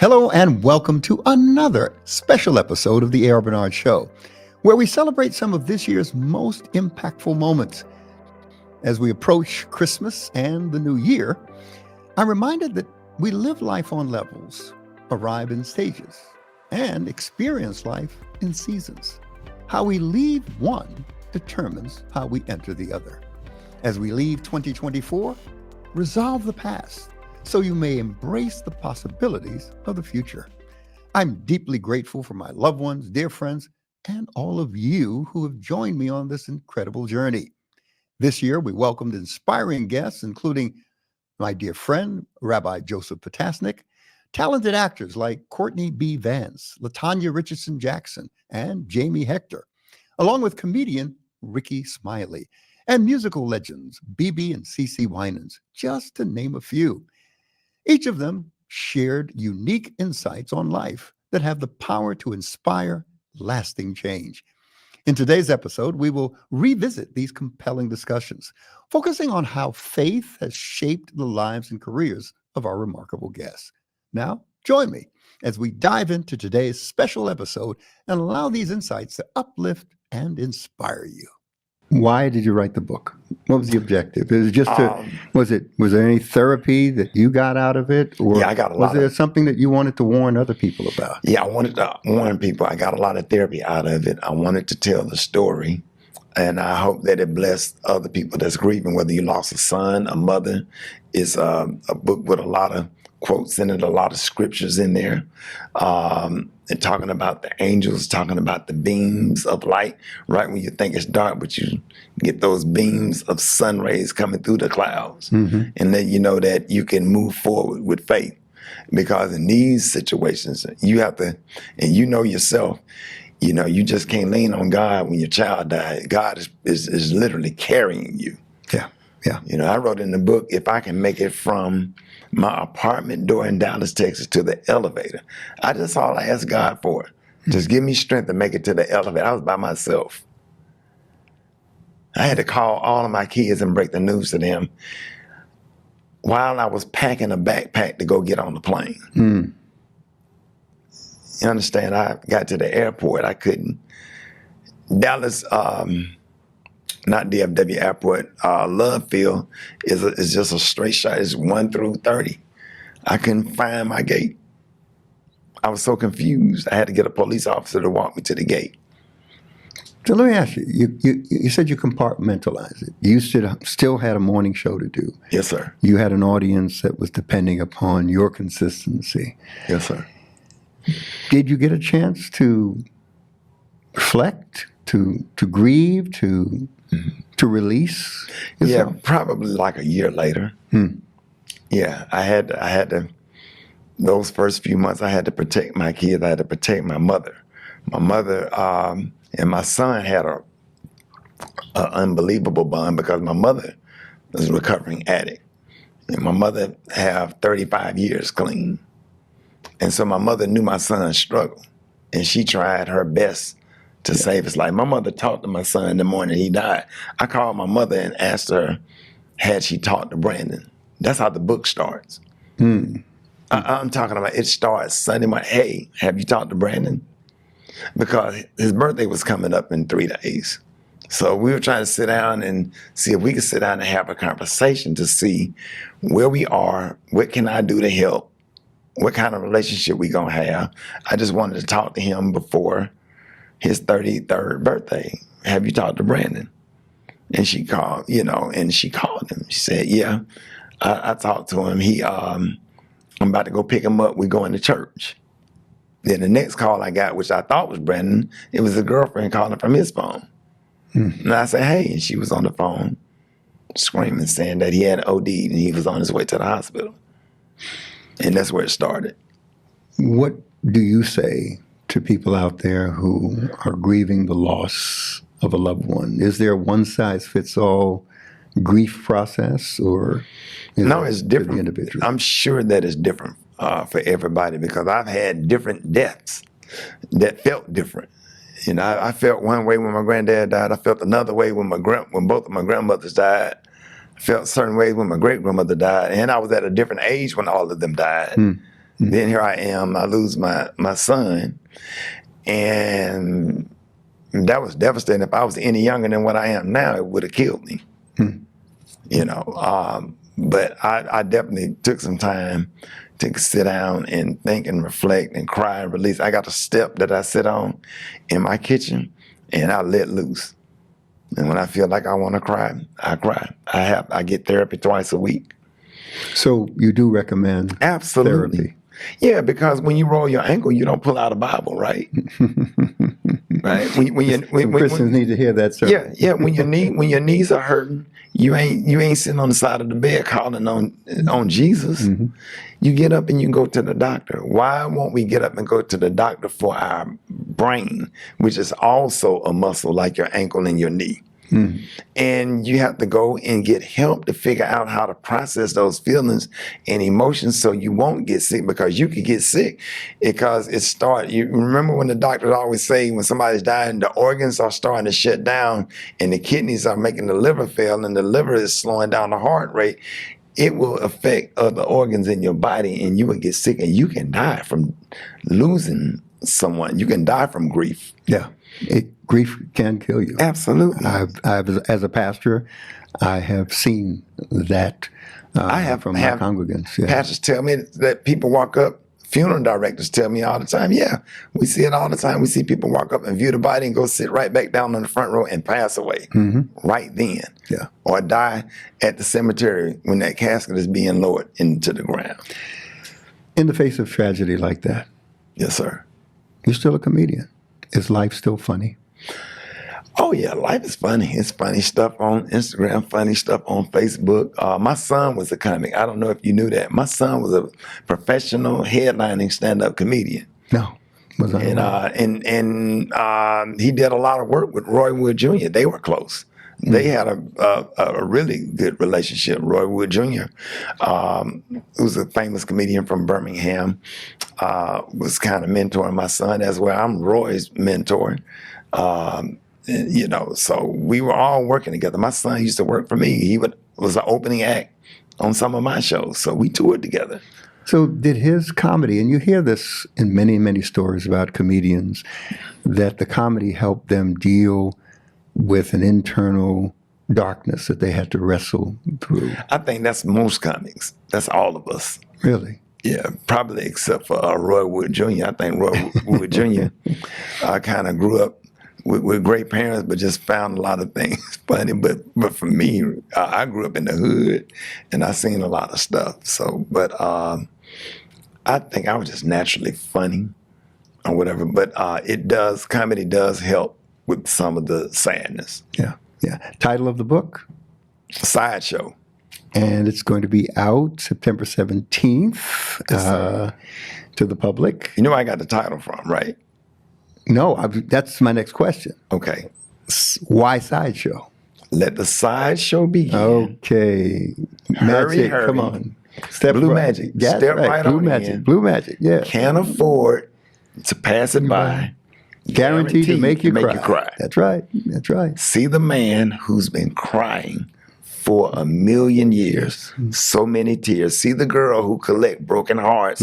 Hello and welcome to another special episode of the A.R. Bernard Show, where we celebrate some of this year's most impactful moments. As we approach Christmas and the new year, I'm reminded that we live life on levels, arrive in stages, and experience life in seasons. How we leave one determines how we enter the other. As we leave 2024, resolve the past so you may embrace the possibilities of the future. I'm deeply grateful for my loved ones, dear friends, and all of you who have joined me on this incredible journey. This year, we welcomed inspiring guests, including my dear friend, Rabbi Joseph Potasnik, talented actors like Courtney B. Vance, Latanya Jackson, and Jamie Hector, along with comedian Rickey Smiley, and musical legends BeBe and CeCe Winans, just to name a few. Each of them shared unique insights on life that have the power to inspire lasting change. In today's episode, we will revisit these compelling discussions, focusing on how faith has shaped the lives and careers of our remarkable guests. Now, join me as we dive into today's special episode and allow these insights to uplift and inspire you. Why did you write the book? What was the objective? Is it just was there any therapy that you got out of it? Or yeah, I got a lot. Was there something that you wanted to warn other people about? Yeah, I wanted to warn people. I got a lot of therapy out of it. I wanted to tell the story, and I hope that it blessed other people that's grieving, whether you lost a son, a mother. It's a book with a lot of quotes in it, a lot of scriptures in there, and talking about the angels, talking about the beams of light, right when you think it's dark, but you get those beams of sun rays coming through the clouds. Mm-hmm. And then you know that you can move forward with faith. Because in these situations, you have to, and you know yourself, you know, you just can't lean on God when your child died. God is literally carrying you. Yeah, yeah. You know, I wrote in the book, if I can make it from my apartment door in Dallas, Texas to the elevator, that's all I asked God for. Just give me strength to make it to the elevator. I was by myself. I had to call all of my kids and break the news to them while I was packing a backpack to go get on the plane. Mm. You understand? I got to the airport. I couldn't. Dallas, not DFW Airport, Love Field is just a straight shot. It's 1 through 30. I couldn't find my gate. I was so confused. I had to get a police officer to walk me to the gate. So let me ask you, you said you compartmentalized it. You still had a morning show to do. Yes, sir. You had an audience that was depending upon your consistency. Yes, sir. Did you get a chance to reflect, to grieve, to release yourself? Yeah, probably like a year later. Yeah, I had to, those first few months, I had to protect my kids. I had to protect my mother. My mother and my son had a unbelievable bond because my mother was a recovering addict. And my mother have 35 years clean. And so my mother knew my son's struggle, and she tried her best to save his life. My mother talked to my son the morning he died. I called my mother and asked her, had she talked to Brandon? That's how the book starts. I'm talking about, it starts Sunday morning. Hey, have you talked to Brandon? Because his birthday was coming up in 3 days. So we were trying to sit down and see if we could sit down and have a conversation to see where we are, what can I do to help, what kind of relationship we gonna have. I just wanted to talk to him before his 33rd birthday. Have you talked to Brandon? And she called, and she called him. She said, yeah, I talked to him. I'm about to go pick him up. We're going to church. Then the next call I got, which I thought was Brandon, it was a girlfriend calling from his phone. And I said, hey, and she was on the phone screaming, saying that he had OD'd and he was on his way to the hospital. And that's where it started. What do you say to people out there who are grieving the loss of a loved one? Is there a one-size-fits-all grief process, or no, it's different. For the individual? I'm sure that it's different for everybody because I've had different deaths that felt different. I felt one way when my granddad died. I felt another way when both of my grandmothers died. I felt certain ways when my great grandmother died, and I was at a different age when all of them died. Then here I am, I lose my son. And that was devastating. If I was any younger than what I am now, it would have killed me. You know, but I definitely took some time to sit down and think and reflect and cry and release. I got a step that I sit on in my kitchen, and I let loose. And when I feel like I want to cry, I cry. I get therapy twice a week. So you do recommend Absolutely. therapy? Yeah, because when you roll your ankle, you don't pull out a Bible, right? Right. When Christians need to hear that, sir. Yeah. When your knees are hurting, you ain't sitting on the side of the bed calling on Jesus. You get up and you go to the doctor. Why won't we get up and go to the doctor for our brain, which is also a muscle like your ankle and your knee? And you have to go and get help to figure out how to process those feelings and emotions so you won't get sick, because you could get sick because you remember when the doctors always say when somebody's dying, the organs are starting to shut down and the kidneys are making the liver fail and the liver is slowing down the heart rate. It will affect other organs in your body and you will get sick, and you can die from losing someone. You can die from grief. Yeah. Grief can kill you. Absolutely. As a pastor, I have seen that from my congregants. Yeah. Pastors tell me that people walk up, funeral directors tell me all the time, yeah, we see it all the time. We see people walk up and view the body and go sit right back down on the front row and pass away right then. Yeah. Or die at the cemetery when that casket is being lowered into the ground. In the face of tragedy like that. Yes, sir. You're still a comedian. Is life still funny? Oh, yeah, life is funny. It's funny stuff on Instagram, funny stuff on Facebook. My son was a comic. I don't know if you knew that. My son was a professional headlining stand-up comedian. No. Was I aware? And he did a lot of work with Roy Wood Jr. They were close. They had a really good relationship. Roy Wood Jr., who's a famous comedian from Birmingham, was kind of mentoring my son, as well. I'm Roy's mentor. You know, so we were all working together. My son used to work for me. He was an opening act on some of my shows, so we toured together. So did his comedy, and you hear this in many, many stories about comedians, that the comedy helped them deal with an internal darkness that they had to wrestle through? I think that's most comics. That's all of us. Really? Yeah, probably except for Roy Wood Jr. I think Roy Wood Jr. Kind of grew up with great parents, but just found a lot of things funny. But for me, I grew up in the hood, and I seen a lot of stuff. So, but I think I was just naturally funny or whatever. But comedy does help with some of the sadness. Yeah. Title of the book? Sideshow. And it's going to be out September 17th to the public. You know where I got the title from, right? No, that's my next question. Okay. Why Sideshow? Let the sideshow begin. Okay. Hurry. Come on. Step Blue right. magic. That's Step right Blue on magic. in. Blue magic, yeah. Can't afford to pass it by. Guaranteed to make you cry. That's right. See the man who's been crying for 1,000,000 years, so many tears. See the girl who collect broken hearts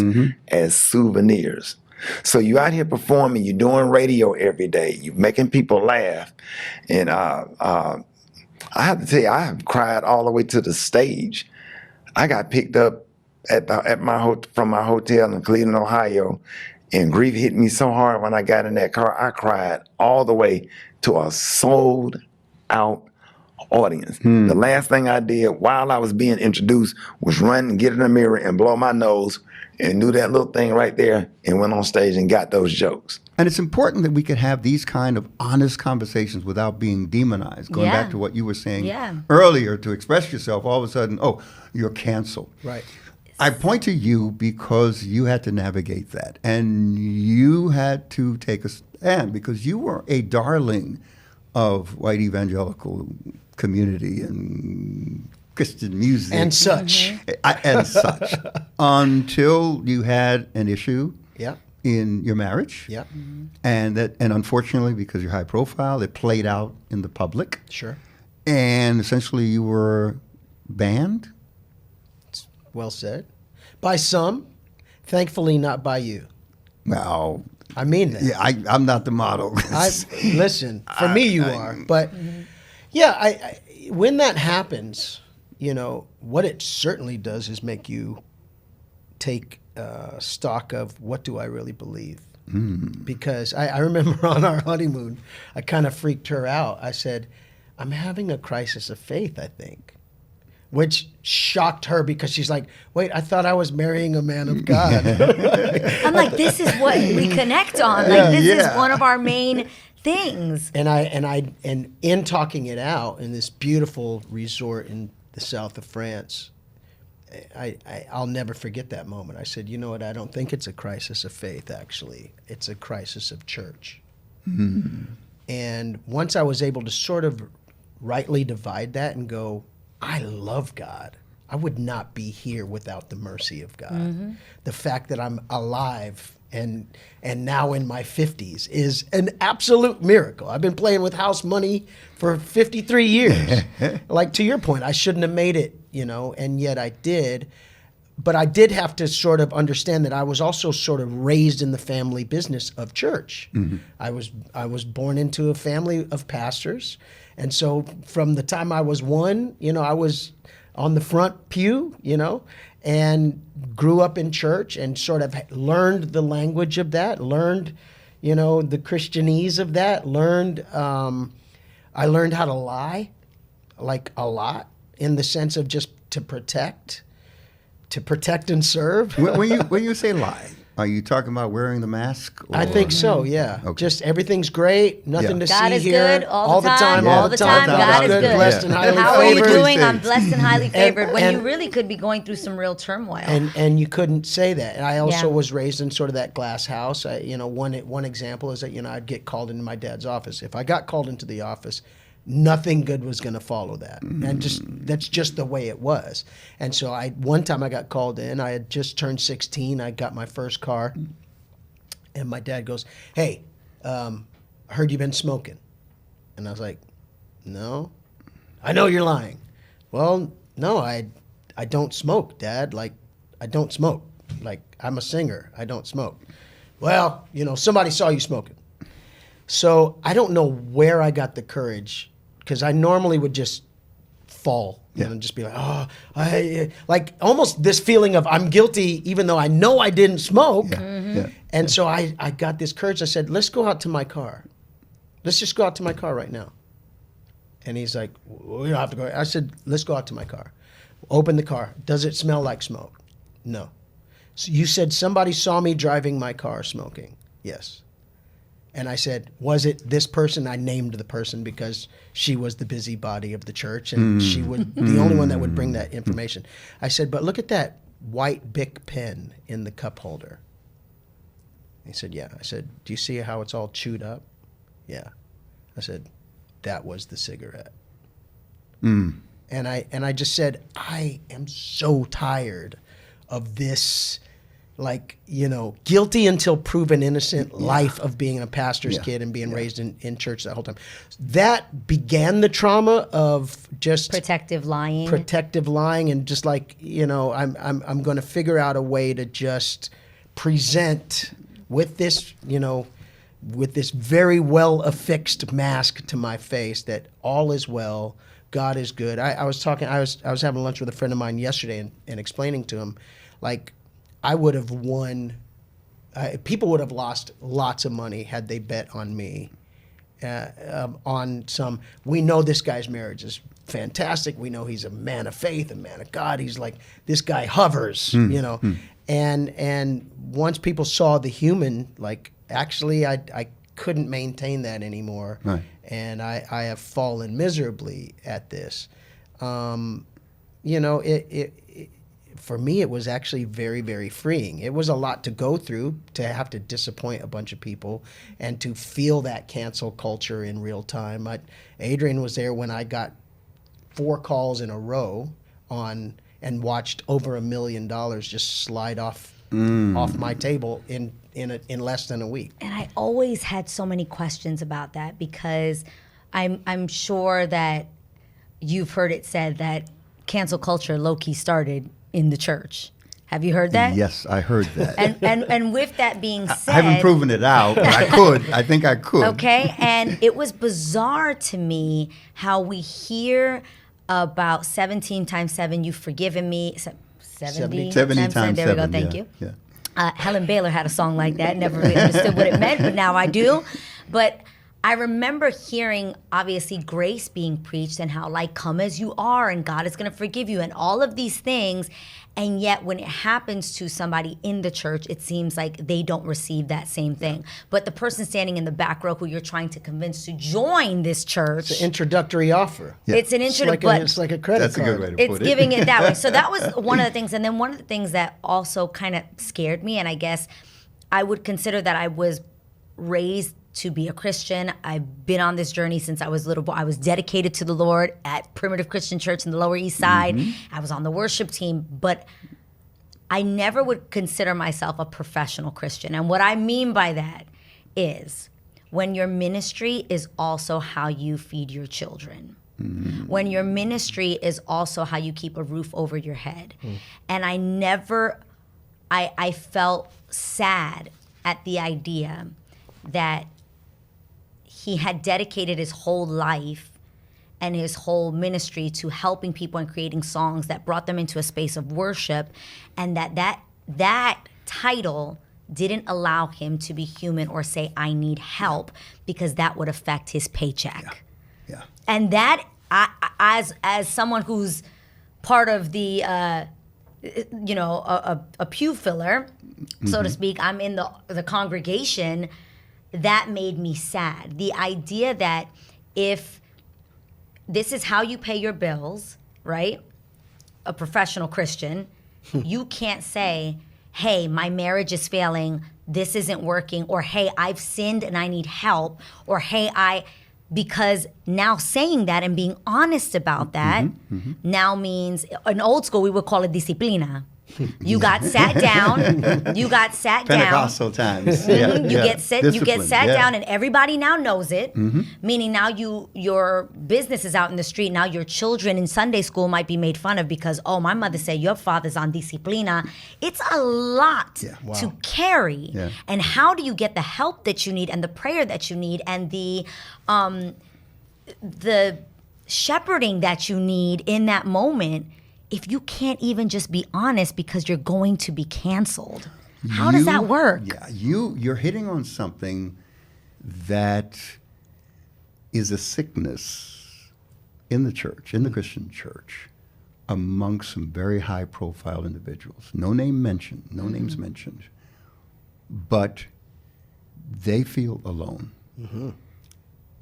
as souvenirs. So you out here performing, you're doing radio every day, you're making people laugh. And I have to tell you, I have cried all the way to the stage. I got picked up from my hotel in Cleveland, Ohio, and grief hit me so hard when I got in that car, I cried all the way to a sold-out audience. The last thing I did while I was being introduced was run and get in the mirror and blow my nose and do that little thing right there and went on stage and got those jokes. And it's important that we could have these kind of honest conversations without being demonized. Going back to what you were saying earlier, to express yourself, all of a sudden, oh, you're canceled. Right. I point to you because you had to navigate that. And you had to take a stand because you were a darling of white evangelical community and Christian music. And such. And such. Until you had an issue Yeah. in your marriage. Yeah. And unfortunately, because you're high profile, it played out in the public. Sure. And essentially you were banned. Well said. By some. Thankfully, not by you. Well, I mean that. yeah, I'm not the model. Listen, for me, you are. But yeah, I when that happens, what it certainly does is make you take stock of what do I really believe. Because I remember on our honeymoon, I kind of freaked her out. I said, I'm having a crisis of faith, I think. Which shocked her because she's like, wait, I thought I was marrying a man of God. I'm like, this is what we connect on. Like, this is one of our main things. And in talking it out in this beautiful resort in the south of France, I'll never forget that moment. I said, you know what? I don't think it's a crisis of faith, actually. It's a crisis of church. And once I was able to sort of rightly divide that and go, I love God. I would not be here without the mercy of God. The fact that I'm alive and now in my 50s is an absolute miracle. I've been playing with house money for 53 years. Like, to your point, I shouldn't have made it, and yet I did. But I did have to sort of understand that I was also sort of raised in the family business of church. I was born into a family of pastors. And so from the time I was one, I was on the front pew, and grew up in church and sort of learned the language of that, learned, the Christianese of that, I learned how to lie, like a lot, in the sense of just to protect and serve. when you say lie, are you talking about wearing the mask? Or? I think so, yeah. Okay. Just everything's great, nothing to God see is here. good all the time. All the time. God is good. Blessed and highly How are you favored. doing? I'm blessed and highly favored. When and- you really could be going through some real turmoil. And you couldn't say that. And I also Yeah. was raised in sort of that glass house. One example is that I'd get called into my dad's office. If I got called into the office, nothing good was going to follow that. And that's just the way it was. And so one time I got called in. I had just turned 16. I got my first car. And my dad goes, hey, I heard you've been smoking. And I was like, no. I know you're lying. Well, no, I don't smoke, Dad. Like, I don't smoke. Like, I'm a singer. I don't smoke. Well, somebody saw you smoking. So I don't know where I got the courage, because I normally would just fall and just be like, like almost this feeling of I'm guilty even though I know I didn't smoke. And so I got this courage. I said, let's go out to my car. Let's just go out to my car right now. And he's like, we don't have to go. I said, let's go out to my car. Open the car. Does it smell like smoke? No. So you said somebody saw me driving my car smoking. Yes. And I said, was it this person? I named the person because she was the busybody of the church, and she would the only one that would bring that information. I said, but look at that white Bic pen in the cup holder. He said, yeah. I said, do you see how it's all chewed up? Yeah. I said, that was the cigarette. And I just said, I am so tired of this, like, guilty until proven innocent life of being a pastor's kid and being raised in church that whole time. That began the trauma of just protective lying, and just like, I'm going to figure out a way to just present with this, with this very well affixed mask to my face that all is well, God is good. I was having lunch with a friend of mine yesterday and explaining to him, like, I would have won. People would have lost lots of money had they bet on me. On some, we know this guy's marriage is fantastic. We know he's a man of faith, a man of God. He's like, this guy hovers, And once people saw the human, like, actually, I couldn't maintain that anymore, right. And I have fallen miserably at this. For me, it was actually very, very freeing. It was a lot to go through, to have to disappoint a bunch of people and to feel that cancel culture in real time. Adrienne was there when I got 4 calls in a row and watched over $1 million just slide off my table in less than a week. And I always had so many questions about that, because I'm sure that you've heard it said that cancel culture low-key started in the church. Have you heard that? Yes, I heard that. And with that being said, I haven't proven it out, but I could. I think I could. Okay, and it was bizarre to me how we hear about 17 times 7, you've forgiven me. 70 times There we go, 7, thank yeah, you. yeah. Helen Baylor had a song like that. Never really understood what it meant, but now I do. But I remember hearing, obviously, grace being preached and how, like, come as you are and God is going to forgive you and all of these things. And yet when it happens to somebody in the church, it seems like they don't receive that same thing. But the person standing in the back row who you're trying to convince to join this church. It's an introductory offer. Yeah. It's an introductory, It's like a credit That's card. a good way to put it. it's giving it that way. So that was one of the things. And then one of the things that also kind of scared me, and I guess I would consider that I was raised to be a Christian. I've been on this journey since I was a little boy. I was dedicated to the Lord at Primitive Christian Church in the Lower East Side. I was on the worship team, but I never would consider myself a professional Christian. And what I mean by that is when your ministry is also how you feed your children. When your ministry is also how you keep a roof over your head. And I felt sad at the idea that he had dedicated his whole life and his whole ministry to helping people and creating songs that brought them into a space of worship, and that title didn't allow him to be human or say, I need help, because that would affect his paycheck. Yeah. And that, as someone who's part of the, a pew filler, so to speak, I'm in the congregation, that made me sad. The idea that if this is how you pay your bills, right? A professional Christian, you can't say, hey, my marriage is failing, this isn't working, or hey, I've sinned and I need help, or hey, because now saying that and being honest about that now means, in old school, we would call it disciplina. You got sat down. Pentecostal times. You get sat Yeah. down, and everybody now knows it. Meaning now your business is out in the street. Now your children in Sunday school might be made fun of because, oh, my mother said your father's on disciplina. It's a lot to carry. Yeah. And how do you get the help that you need and the prayer that you need and the shepherding that you need in that moment, if you can't even just be honest because you're going to be canceled? How does that work? Yeah, you're hitting on something that is a sickness in the church, in the Christian church, among some very high-profile individuals. No name mentioned, no names mentioned, but they feel alone.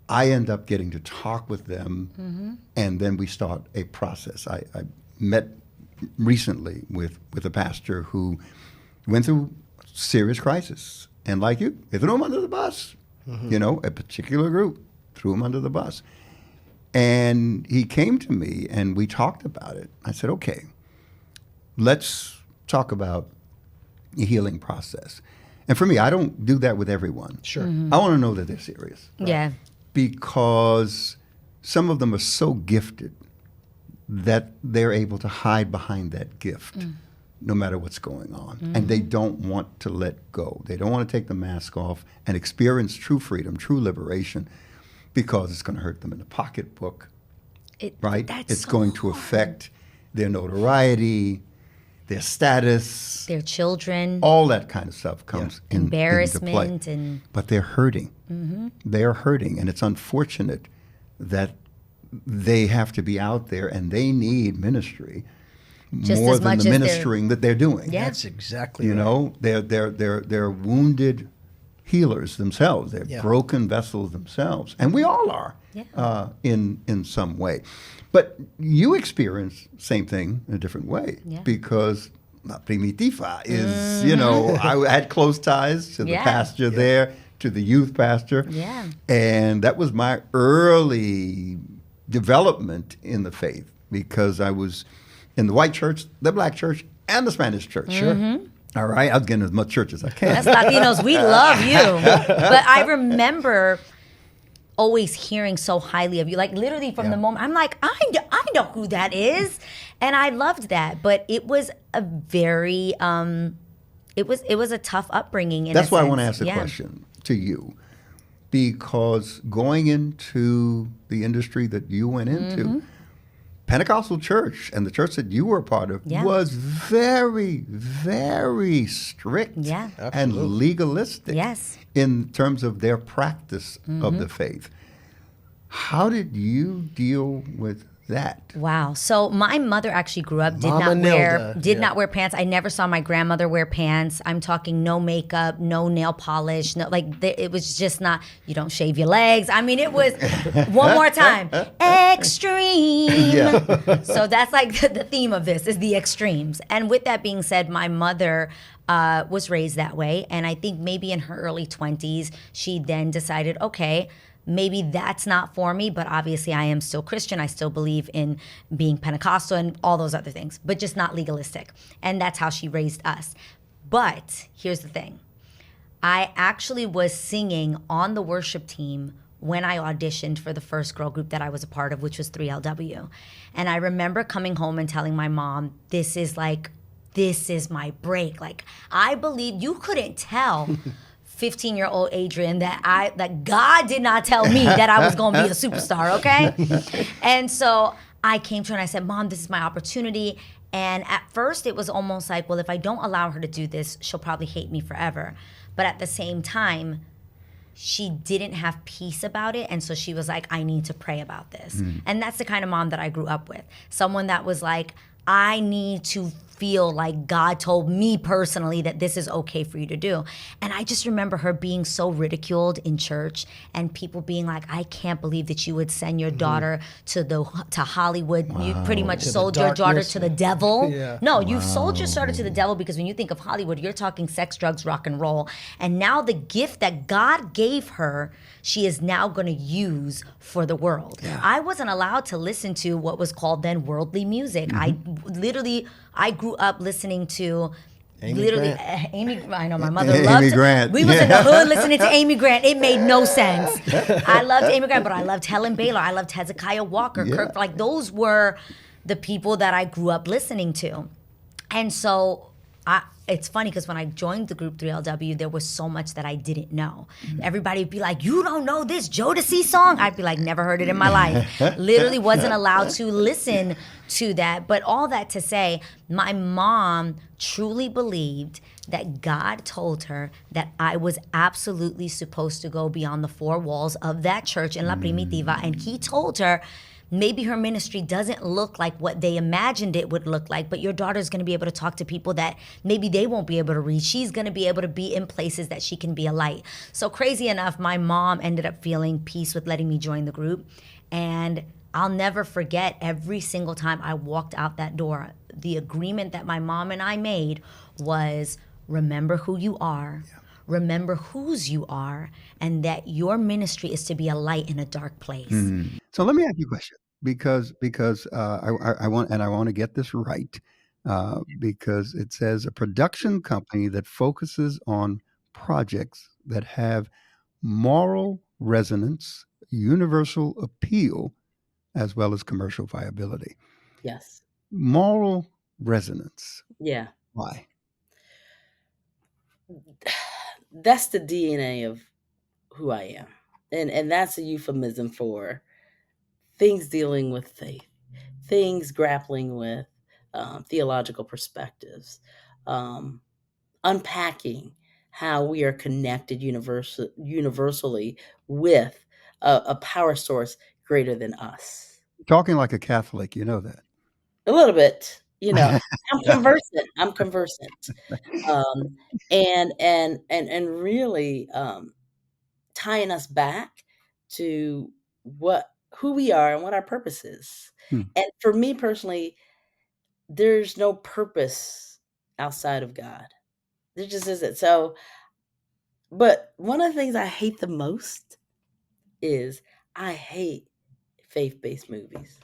I end up getting to talk with them, and then we start a process. I met recently with a pastor who went through serious crisis, and like you, they threw him under the bus. A particular group threw him under the bus. And he came to me, and we talked about it. I said, okay, let's talk about the healing process. And for me, I don't do that with everyone. Sure. I want to know that they're serious. Yeah. Because some of them are so gifted that they're able to hide behind that gift no matter what's going on. And they don't want to let go. They don't want to take the mask off and experience true freedom, true liberation, because it's going to hurt them in the pocketbook, right? It's going to affect their notoriety, their status, their children, all that kind of stuff comes into play. Embarrassment. But they're hurting. They're hurting, and it's unfortunate that they have to be out there, and they need ministry Just more as than much the as ministering that they're doing. Yeah. That's exactly You right. know, they're wounded healers themselves. They're broken vessels themselves, and we all are in some way. But you experience same thing in a different way because La Primitiva is, I had close ties to the pastor there, to the youth pastor, and that was my early development in the faith, because I was in the white church, the black church, and the Spanish church. Sure. All right, I was getting as much church as I can. As Latinos, we love you. But I remember always hearing so highly of you. Like literally from the moment, I'm like, I know who that is. And I loved that. But it was a very, it was a tough upbringing in That's a why I sense. want to ask the Yeah. question to you, because going into the industry that you went into, Pentecostal church and the church that you were a part of Yeah. was very, very strict Yeah. and legalistic Yes. in terms of their practice of the faith. How did you deal with that? Wow. So my mother actually grew up, Mama Nilda, did yeah. not wear pants. I never saw my grandmother wear pants. I'm talking no makeup, no nail polish, no it was just not. You don't shave your legs. I mean, it was one more time, extreme. So that's like the theme of this is the extremes. And with that being said, my mother was raised that way, and I think maybe in her early 20s, she then decided, okay, maybe that's not for me, but obviously I am still Christian. I still believe in being Pentecostal and all those other things, but just not legalistic. And that's how she raised us. But here's the thing. I actually was singing on the worship team when I auditioned for the first girl group that I was a part of, which was 3LW. And I remember coming home and telling my mom, this is my break. Like, I believe you couldn't tell 15-year-old Adrienne that God did not tell me that I was going to be a superstar, okay? And so I came to her and I said, Mom, this is my opportunity. And at first it was almost like, well, if I don't allow her to do this, she'll probably hate me forever. But at the same time, she didn't have peace about it. And so she was like, I need to pray about this. And that's the kind of mom that I grew up with. Someone that was like, I need to feel like God told me personally that this is okay for you to do. And I just remember her being so ridiculed in church and people being like, I can't believe that you would send your daughter to Hollywood. You pretty much sold your daughter darkness. to the devil. Yeah. No, you've sold your daughter to the devil, because when you think of Hollywood, you're talking sex, drugs, rock and roll. And now the gift that God gave her, she is now going to use for the world. I wasn't allowed to listen to what was called then worldly music. I grew up listening to Amy Grant. Amy. I know my mother Amy loved Grant. We was in the hood listening to Amy Grant. It made no sense. I loved Amy Grant, but I loved Helen Baylor. I loved Hezekiah Walker. Kirk. Like those were the people that I grew up listening to, and so it's funny because when I joined the group 3LW, there was so much that I didn't know. Everybody would be like, you don't know this Jodeci song? I'd be like, never heard it in my life. Literally wasn't allowed to listen to that. But all that to say, my mom truly believed that God told her that I was absolutely supposed to go beyond the four walls of that church in La Primitiva. And he told her, maybe her ministry doesn't look like what they imagined it would look like, but your daughter's going to be able to talk to people that maybe they won't be able to reach. She's going to be able to be in places that she can be a light. So crazy enough, my mom ended up feeling peace with letting me join the group. And I'll never forget every single time I walked out that door, the agreement that my mom and I made was, remember who you are. Remember whose you are, and that your ministry is to be a light in a dark place. So let me ask you a question, because I want to get this right, because it says a production company that focuses on projects that have moral resonance, universal appeal, as well as commercial viability. Yes. Moral resonance. Yeah. Why? That's the DNA of who I am. And that's a euphemism for things dealing with faith, things grappling with theological perspectives, unpacking how we are connected universally with a power source greater than us. Talking like a Catholic, you know that. A little bit, I'm conversant. And really tying us back to who we are and what our purpose is. And for me personally, there's no purpose outside of God. There just isn't. So, but one of the things I hate the most is I hate faith-based movies.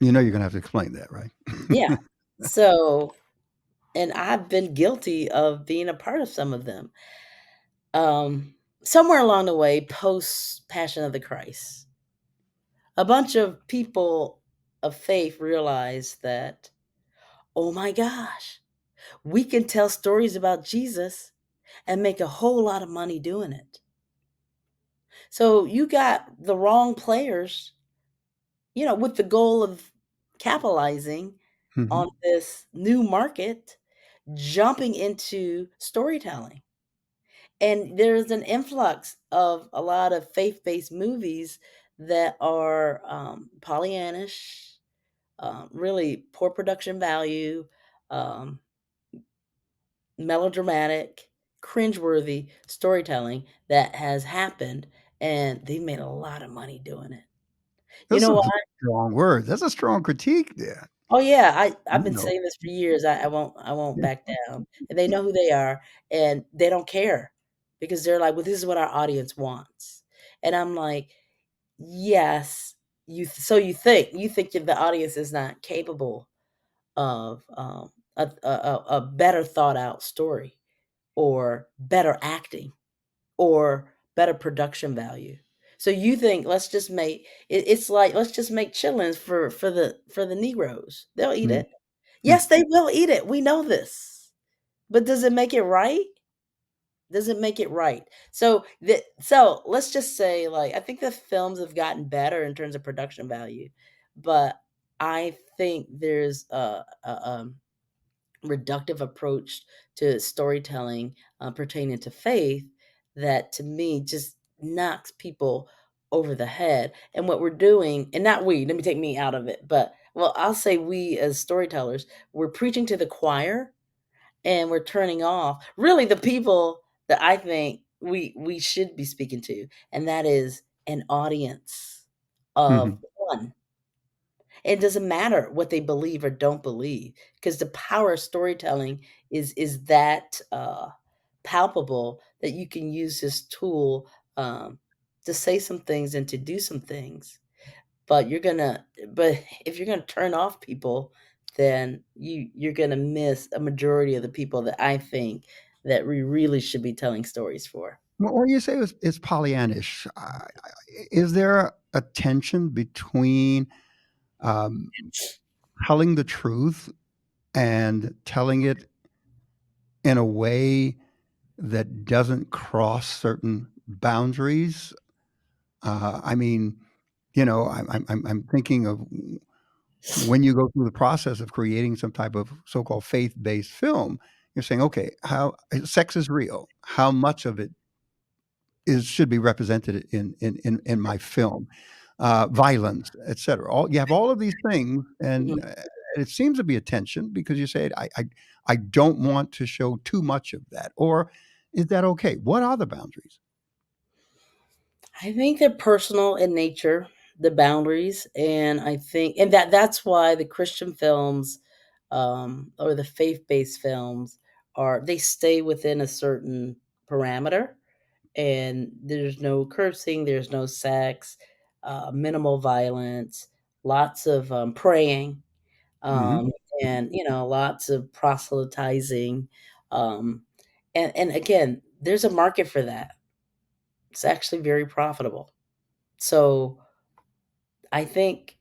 You know you're going to have to explain that, right? Yeah. So, and I've been guilty of being a part of some of them. somewhere along the way, post Passion of the Christ, a bunch of people of faith realized that, oh my gosh, we can tell stories about Jesus and make a whole lot of money doing it. So you got the wrong players, with the goal of capitalizing Mhm. on this new market, jumping into storytelling. And there's an influx of a lot of faith-based movies that are Pollyannish, really poor production value, um, melodramatic, cringeworthy storytelling that has happened, and they made a lot of money doing it. You Those know are what? strong words. That's a strong critique there. Oh yeah, I've You been know. saying this for years. I won't back down. And they know who they are, and they don't care because they're like, "Well, this is what our audience wants." And I'm like, "Yes, so you think the audience is not capable of a better thought out story or better acting or better production value. So you think it's like let's just make chillins for the Negroes. They'll eat Mm, it. mm. Yes, they will eat it. We know this. But does it make it right? Does it make it right? So let's just say, like, I think the films have gotten better in terms of production value, but I think there's a reductive approach to storytelling pertaining to faith that to me just knocks people over the head. And what we're doing, and not we, let me take me out of it, but well, I'll say we as storytellers, we're preaching to the choir and we're turning off really the people that I think we should be speaking to, and that is an audience of Mhm. one. It doesn't matter what they believe or don't believe, because the power of storytelling is that palpable that you can use this tool um, to say some things and to do some things. But if you're gonna turn off people, then you're gonna miss a majority of the people that I think that we really should be telling stories for. Well, when you say it's Pollyannish, is there a tension between um, telling the truth and telling it in a way that doesn't cross certain boundaries? I mean, I'm thinking of when you go through the process of creating some type of so-called faith-based film, you're saying, okay, how sex is real. How much of it is should be represented in my film? Violence, etc. All you have all of these things, and Mhm. it seems to be a tension because you say, I don't want to show too much of that, or is that okay? What are the boundaries? I think they're personal in nature, the boundaries, and I think, and that's why the Christian films, or the faith-based films they stay within a certain parameter, and there's no cursing, there's no sex, minimal violence, lots of praying, Mhm. um, and lots of proselytizing, um, and again, there's a market for that. It's actually very profitable. So I think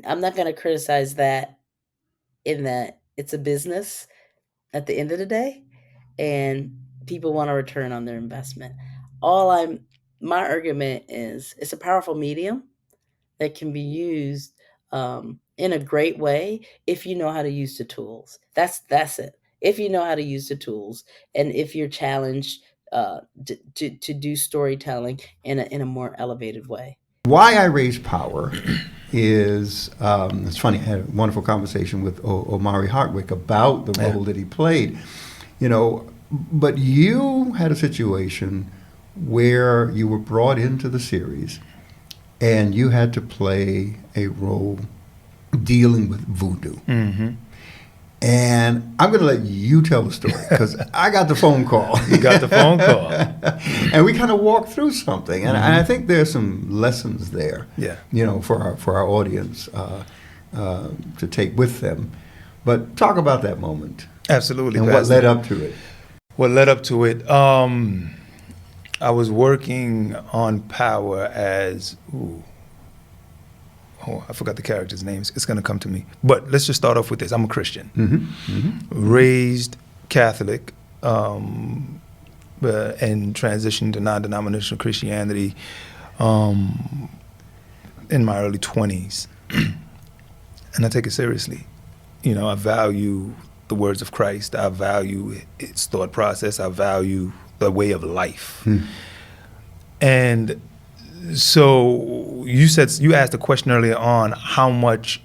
I'm not going to criticize that, in that it's a business at the end of the day, and people want a return on their investment. All I'm My argument is it's a powerful medium that can be used in a great way if you know how to use the tools. That's it. If you know how to use the tools, and if you're challenged to do storytelling in a more elevated way. Why I raise power is it's funny. I had a wonderful conversation with Omari Hartwick about the Yeah. role that he played. But you had a situation where you were brought into the series and you had to play a role dealing with voodoo. And I'm going to let you tell the story because I got the phone call. You got the phone call. And we kind of walked through something. And I think there's some lessons there, Yeah. for our audience to take with them. But talk about that moment Absolutely. and what Pastor. led up to it. What led up to it? I was working on Power as, I forgot the character's names. It's going to come to me. But let's just start off with this. I'm a Christian. Raised Catholic, and transitioned to non-denominational Christianity in my early 20s. And I take it seriously. You know, I value the words of Christ. I value its thought process. I value the way of life. And so you asked a question earlier on, how much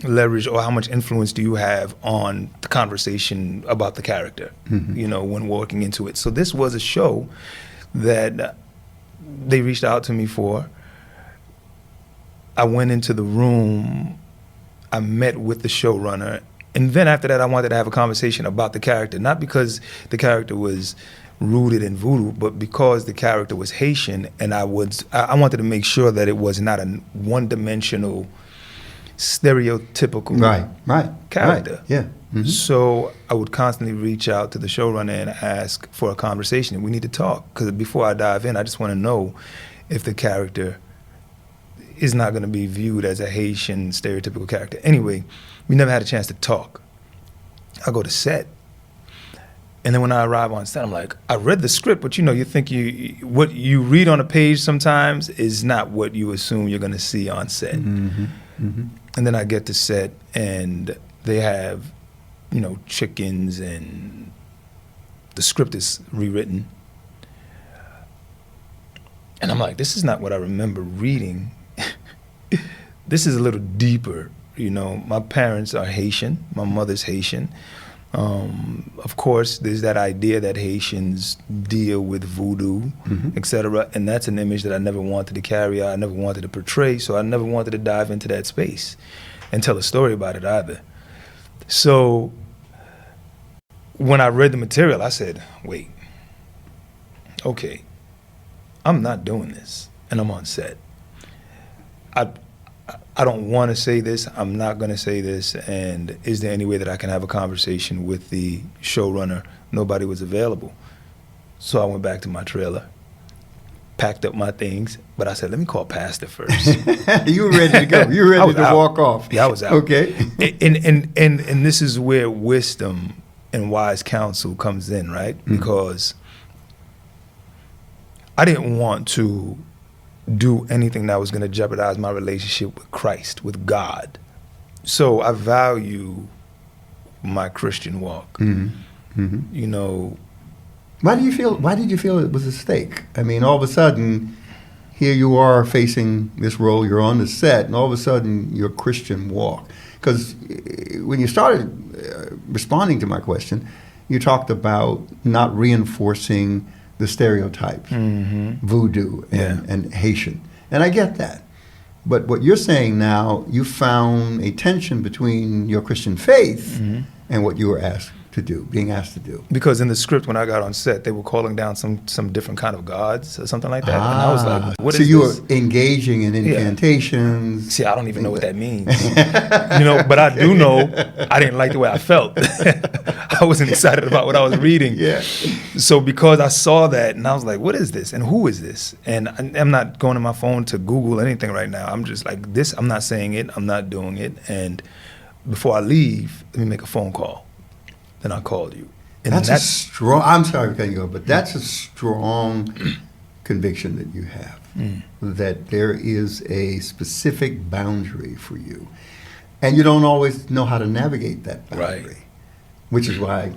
leverage or how much influence do you have on the conversation about the character, you know, when walking into it. So this was a show that they reached out to me for. I went into the room, I met with the showrunner, and then after that I wanted to have a conversation about the character, not because the character was rooted in voodoo, but because the character was Haitian, and I wanted to make sure that it was not a one-dimensional, stereotypical character. Yeah. So I would constantly reach out to the showrunner and ask for a conversation. We need to talk, because before I dive in, I just want to know if the character is not going to be viewed as a Haitian stereotypical character. Anyway, we never had a chance to talk. I go to set, and then when I arrive on set, I'm like, I read the script, but you know, you think what you read on a page sometimes is not what you assume you're going to see on set. And then I get to set, and they have, you know, chickens, and the script is rewritten. And I'm like, this is not what I remember reading. This is a little deeper, you know. My parents are Haitian. My mother's Haitian. Of course, there's that idea that Haitians deal with voodoo, etc. And that's an image that I never wanted to carry out. I never wanted to portray, so I never wanted to dive into that space and tell a story about it either. So when I read the material, I said, wait, okay, I'm not doing this, and I'm on set. I don't want to say this, I'm not going to say this, and is there any way that I can have a conversation with the showrunner? Nobody was available. So I went back to my trailer, packed up my things, but I said, let me call Pastor first. You were ready to go. You were ready to walk off. Yeah, I was out. Okay. And this is where wisdom and wise counsel comes in, right? Because I didn't want to do anything that was going to jeopardize my relationship with Christ, with God. So I value my Christian walk. You know. Why did you feel it was a stake? I mean, all of a sudden, here you are facing this role, you're on the set, and all of a sudden, your Christian walk. Because when you started responding to my question, you talked about not reinforcing the stereotypes, voodoo and Haitian. And I get that. But what you're saying now, you found a tension between your Christian faith and what you were being asked to do. Because in the script, when I got on set, they were calling down some different kind of gods or something like that. And I was like, what is this? So you were engaging in incantations. Yeah. See, I don't even know what that means. You know, but I do know I didn't like the way I felt. I wasn't excited about what I was reading. Yeah. So because I saw that, and I was like, what is this? And who is this? And I'm not going to my phone to Google anything right now. I'm just like, this, I'm not saying it. I'm not doing it. And before I leave, let me make a phone call. Then I called you. And that's a strong, I'm sorry for cutting you off, but that's a strong conviction that you have, that there is a specific boundary for you. And you don't always know how to navigate that boundary, which is why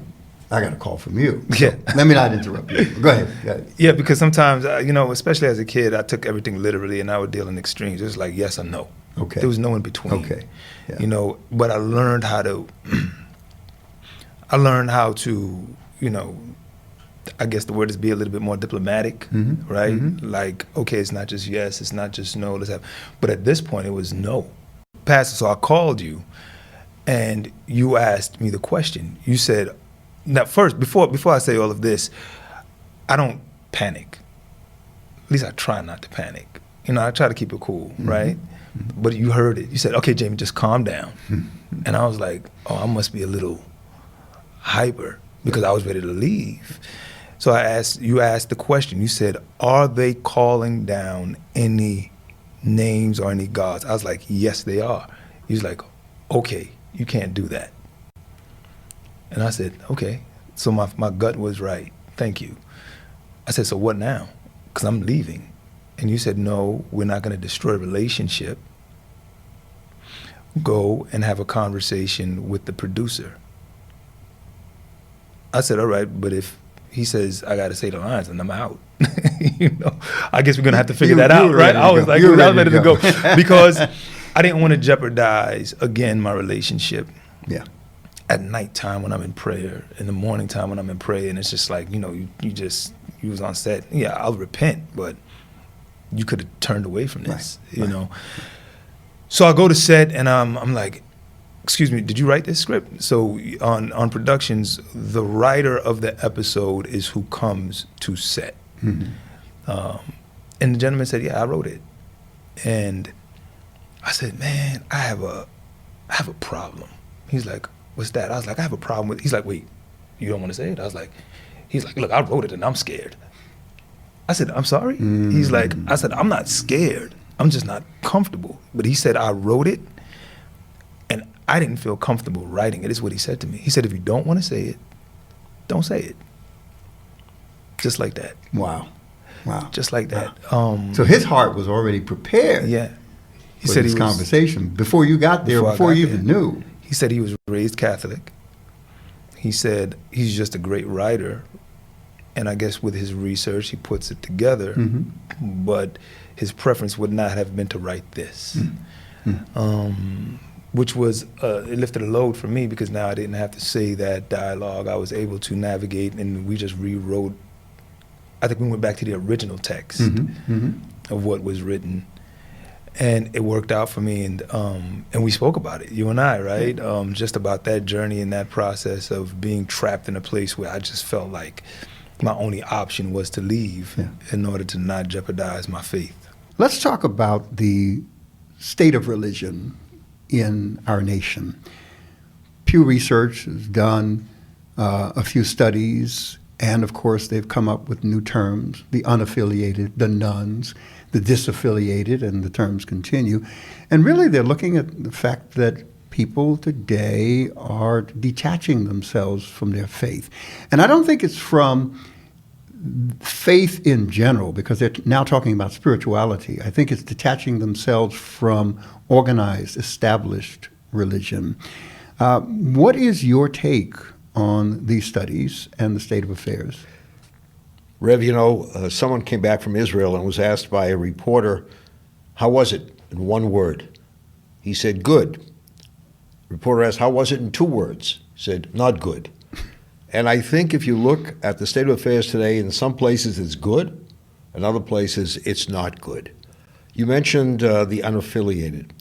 I got a call from you. So let me not interrupt you. Go ahead. Yeah, because sometimes, you know, especially as a kid, I took everything literally, and I would deal in extremes. It was like yes or no. Okay. There was no in between. Okay. Yeah. You know, but I learned how to, you know, I guess the word is be a little bit more diplomatic, right? Like, okay, it's not just yes, it's not just no, let's have, but at this point it was no. Pastor, so I called you and you asked me the question. You said, now first, before I say all of this, I don't panic. At least I try not to panic. You know, I try to keep it cool, right? But you heard it. You said, okay, Jamie, just calm down. And I was like, oh, I must be a little hyper because I was ready to leave. So you asked the question. You said, are they calling down any names or any gods? I was like, yes, they are. He was like, okay, you can't do that. And I said, okay. So my gut was right. Thank you. I said, so what now? Because I'm leaving. And you said, no, we're not going to destroy a relationship. Go and have a conversation with the producer. I said, all right, but if he says I got to say the lines and I'm out, I guess we're going to have to figure that out, right? I was like, I was ready to go because I didn't want to jeopardize, again, my relationship. Yeah. At nighttime when I'm in prayer, in the morning time when I'm in prayer, and it's just like, you was on set. Yeah, I'll repent, but you could have turned away from this, you know. So I go to set and I'm like, excuse me, did you write this script? So on productions, the writer of the episode is who comes to set. Mm-hmm. And the gentleman said, yeah, I wrote it. And I said, man, I have a problem. He's like, what's that? I was like, I have a problem with, he's like, wait, you don't want to say it? He's like, look, I wrote it and I'm scared. I said, I'm sorry? Mm-hmm. He's like, I said, I'm not scared. I'm just not comfortable. But he said, I wrote it and I didn't feel comfortable writing it, is what he said to me. He said, if you don't want to say it, don't say it. Just like that. Wow. Just like that. So his heart was already prepared. Yeah. He said this conversation before you got there, before you even knew. He said he was raised Catholic. He said he's just a great writer. And I guess with his research, he puts it together. Mm-hmm. But his preference would not have been to write this. Mm-hmm. Which was, it lifted a load for me because now I didn't have to say that dialogue. I was able to navigate and we just rewrote. I think we went back to the original text of what was written. And it worked out for me, and we spoke about it, you and I, right? Just about that journey and that process of being trapped in a place where I just felt like my only option was to leave in order to not jeopardize my faith. Let's talk about the state of religion in our nation. Pew Research has done a few studies, and of course they've come up with new terms, the unaffiliated, the nuns, the disaffiliated, and the terms continue. And really they're looking at the fact that people today are detaching themselves from their faith. And I don't think it's from faith in general, because they're now talking about spirituality. I think it's detaching themselves from organized, established religion. What is your take on these studies and the state of affairs? Rev, someone came back from Israel and was asked by a reporter, how was it in one word? He said, good. The reporter asked, how was it in 2 words? He said, not good. And I think if you look at the state of affairs today, in some places it's good, in other places it's not good. You mentioned the unaffiliated.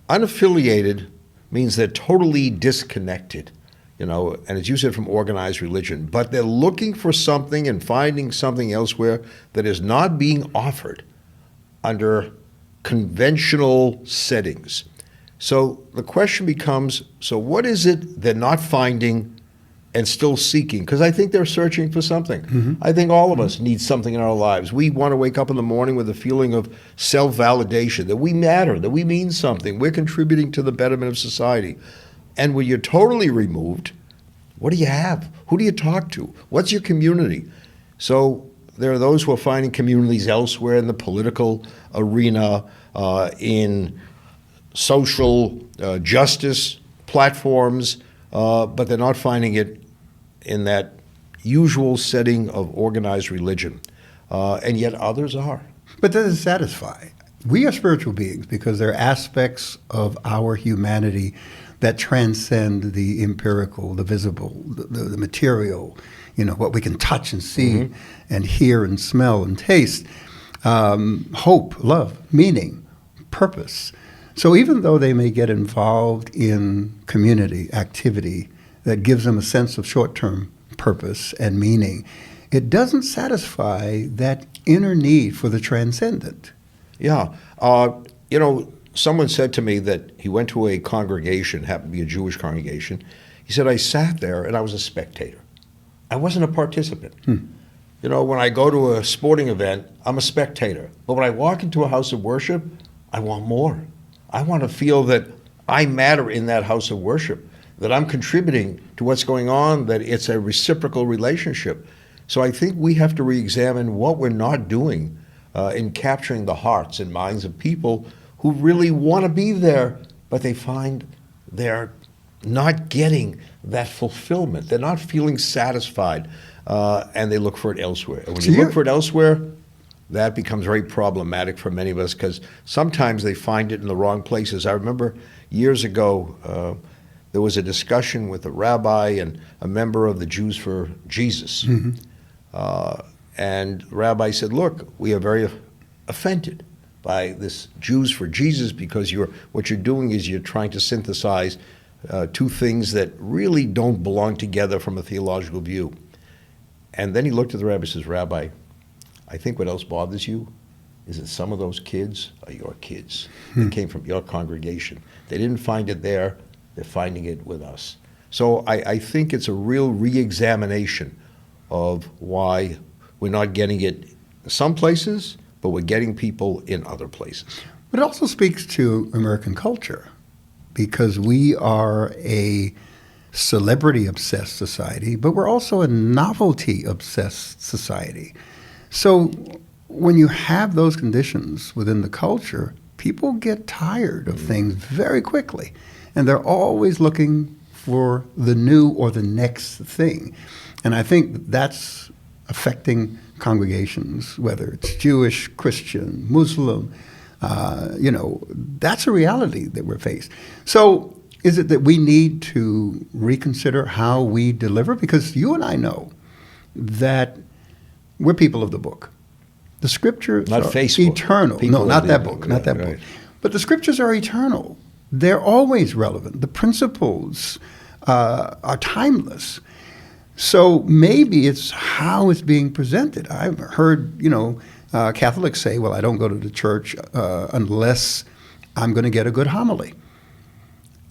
Unaffiliated means they're totally disconnected. And as you said, from organized religion, but they're looking for something and finding something elsewhere that is not being offered under conventional settings. So the question becomes, so what is it they're not finding and still seeking? Because I think they're searching for something. Mm-hmm. I think all of us need something in our lives. We want to wake up in the morning with a feeling of self-validation, that we matter, that we mean something, we're contributing to the betterment of society. And when you're totally removed, what do you have? Who do you talk to? What's your community? So there are those who are finding communities elsewhere in the political arena, in social justice platforms, but they're not finding it in that usual setting of organized religion. And yet others are. But that doesn't satisfy. We are spiritual beings because there are aspects of our humanity that transcend the empirical, the visible, the material, what we can touch and see and hear and smell and taste. Hope, love, meaning, purpose. So even though they may get involved in community activity that gives them a sense of short-term purpose and meaning, it doesn't satisfy that inner need for the transcendent. Yeah. Someone said to me that he went to a congregation, happened to be a Jewish congregation. He said, I sat there and I was a spectator. I wasn't a participant. You know, when I go to a sporting event, I'm a spectator. But when I walk into a house of worship, I want more. I want to feel that I matter in that house of worship, that I'm contributing to what's going on, that it's a reciprocal relationship. So I think we have to re-examine what we're not doing in capturing the hearts and minds of people who really want to be there, but they find they're not getting that fulfillment. They're not feeling satisfied, and they look for it elsewhere. And when you look for it elsewhere, that becomes very problematic for many of us, because sometimes they find it in the wrong places. I remember years ago, there was a discussion with a rabbi and a member of the Jews for Jesus. And the rabbi said, look, we are very offended by this Jews for Jesus, because what you're doing is you're trying to synthesize two things that really don't belong together from a theological view. And then he looked at the rabbi and says, Rabbi, I think what else bothers you is that some of those kids are your kids. They came from your congregation. They didn't find it there. They're finding it with us. So I think it's a real re-examination of why we're not getting it some places, but we're getting people in other places. But it also speaks to American culture, because we are a celebrity-obsessed society, but we're also a novelty-obsessed society. So when you have those conditions within the culture, people get tired of things very quickly, and they're always looking for the new or the next thing. And I think that's affecting congregations, whether it's Jewish, Christian, Muslim. That's a reality that we're faced. So is it that we need to reconsider how we deliver? Because you and I know that we're people of the book. The scriptures not are Facebook. Eternal. People No, not of that the- book, not that right. book. But the scriptures are eternal. They're always relevant. The principles are timeless. So maybe it's how it's being presented. I've heard, Catholics say, well, I don't go to the church unless I'm going to get a good homily.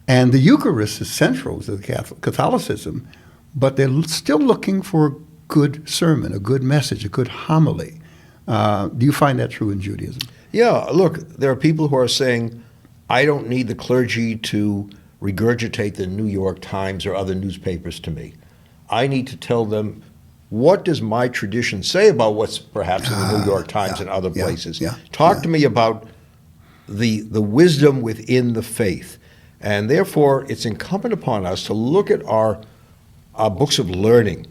And the Eucharist is central to Catholicism, but they're still looking for a good sermon, a good message, a good homily. Do you find that true in Judaism? Yeah, look, there are people who are saying, I don't need the clergy to regurgitate the New York Times or other newspapers to me. I need to tell them, what does my tradition say about what's perhaps in the New York Times and other places? Talk to me about the wisdom within the faith. And therefore, it's incumbent upon us to look at our books of learning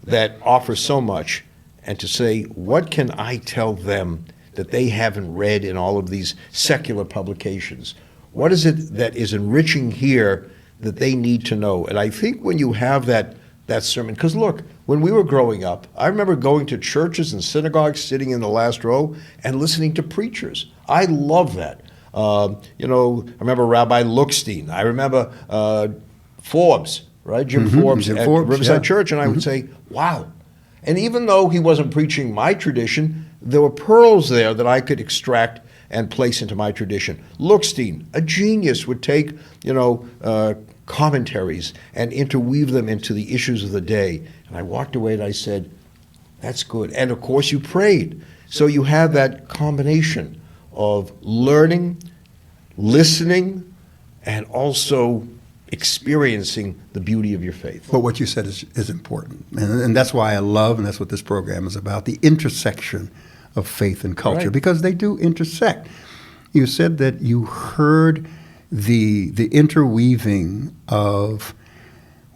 that offer so much, and to say, what can I tell them that they haven't read in all of these secular publications? What is it that is enriching here that they need to know? And I think when you have that sermon, because look, when we were growing up, I remember going to churches and synagogues, sitting in the last row and listening to preachers. I love that. I remember Rabbi Lookstein. I remember Forbes, right? Jim Forbes at Riverside Church. And I would say, wow. And even though he wasn't preaching my tradition, there were pearls there that I could extract and place into my tradition. Lookstein, a genius, would take, commentaries and interweave them into the issues of the day. And I walked away and I said, that's good. And of course you prayed. So you have that combination of learning, listening, and also experiencing the beauty of your faith. But what you said is important. And that's why I love, and that's what this program is about, the intersection of faith and culture, Right. because they do intersect. You said that you heard the interweaving of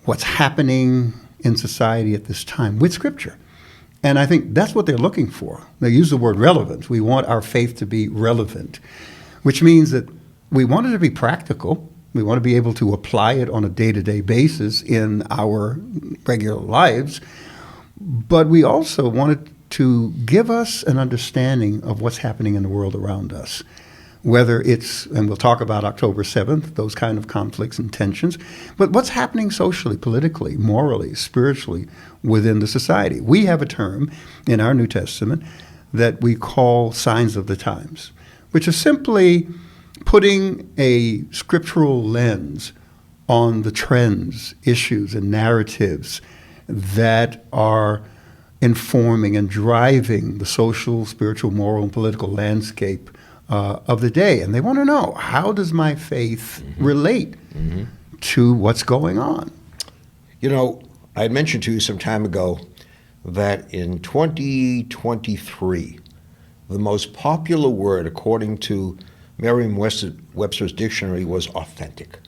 what's happening in society at this time with Scripture. And I think that's what they're looking for. They use the word relevant. We want our faith to be relevant, which means that we want it to be practical. We want to be able to apply it on a day-to-day basis in our regular lives. But we also want it to give us an understanding of what's happening in the world around us. Whether it's, and we'll talk about October 7th, those kind of conflicts and tensions, but what's happening socially, politically, morally, spiritually within the society. We have a term in our New Testament that we call signs of the times, which is simply putting a scriptural lens on the trends, issues, and narratives that are informing and driving the social, spiritual, moral, and political landscape of the day. And they want to know, how does my faith relate to what's going on? You know, I had mentioned to you some time ago that in 2023, the most popular word, according to Merriam-Webster's dictionary, was authentic.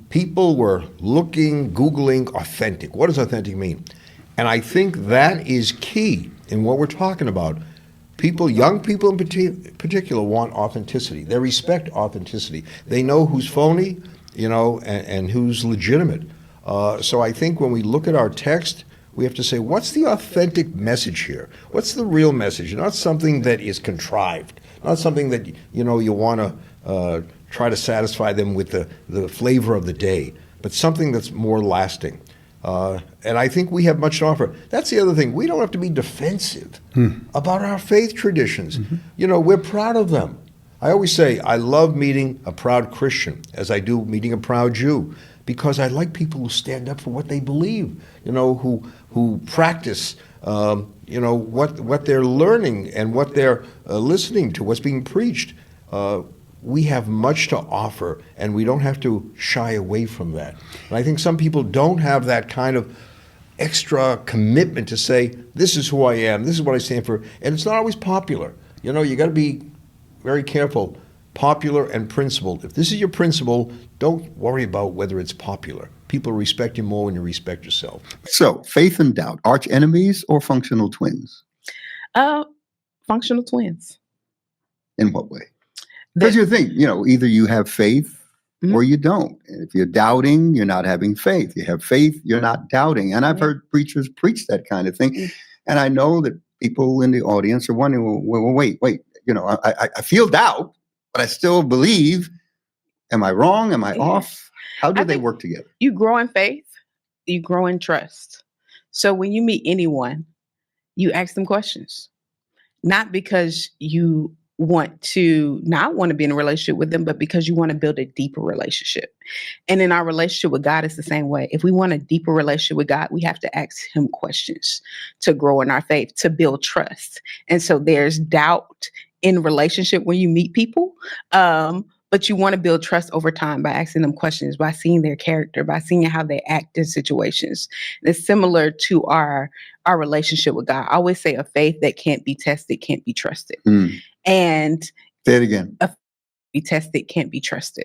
People were looking, Googling authentic. What does authentic mean? And I think that is key in what we're talking about. People, young people in particular, want authenticity. They respect authenticity. They know who's phony, you know, and who's legitimate. So I think when we look at our text, we have to say, what's the authentic message here? What's the real message? Not something that is contrived, not something that, you know, you want to try to satisfy them with the flavor of the day, but something that's more lasting. And I think we have much to offer. That's the other thing. We don't have to be defensive about our faith traditions. You know, we're proud of them. I always say I love meeting a proud Christian as I do meeting a proud Jew, because I like people who stand up for what they believe, you know, who practice, you know, what they're learning and what they're listening to, what's being preached. We have much to offer, and we don't have to shy away from that. And I think some people don't have that kind of extra commitment to say, this is who I am, this is what I stand for, and it's not always popular. You know, you got to be very careful. Popular and principled. If this is your principle, don't worry about whether it's popular. People respect you more when you respect yourself. So, faith and doubt, arch enemies or functional twins? Functional twins. In what way? Because you think, you know, either you have faith or you don't. And if you're doubting, you're not having faith. You have faith, you're not doubting. And I've heard preachers preach that kind of thing. And I know that people in the audience are wondering, well, wait, you know, I feel doubt, but I still believe. Am I wrong? Am I off? How do they work together? You grow in faith, you grow in trust. So when you meet anyone, you ask them questions, not because you want to not want to be in a relationship with them, but because you want to build a deeper relationship. And in our relationship with God, it's the same way. If we want a deeper relationship with God, we have to ask him questions to grow in our faith, to build trust. And so there's doubt in relationship when you meet people. But you want to build trust over time by asking them questions, by seeing their character, by seeing how they act in situations. And it's similar to our relationship with God. I always say a faith that can't be tested can't be trusted. And say it again. A faith be tested can't be trusted.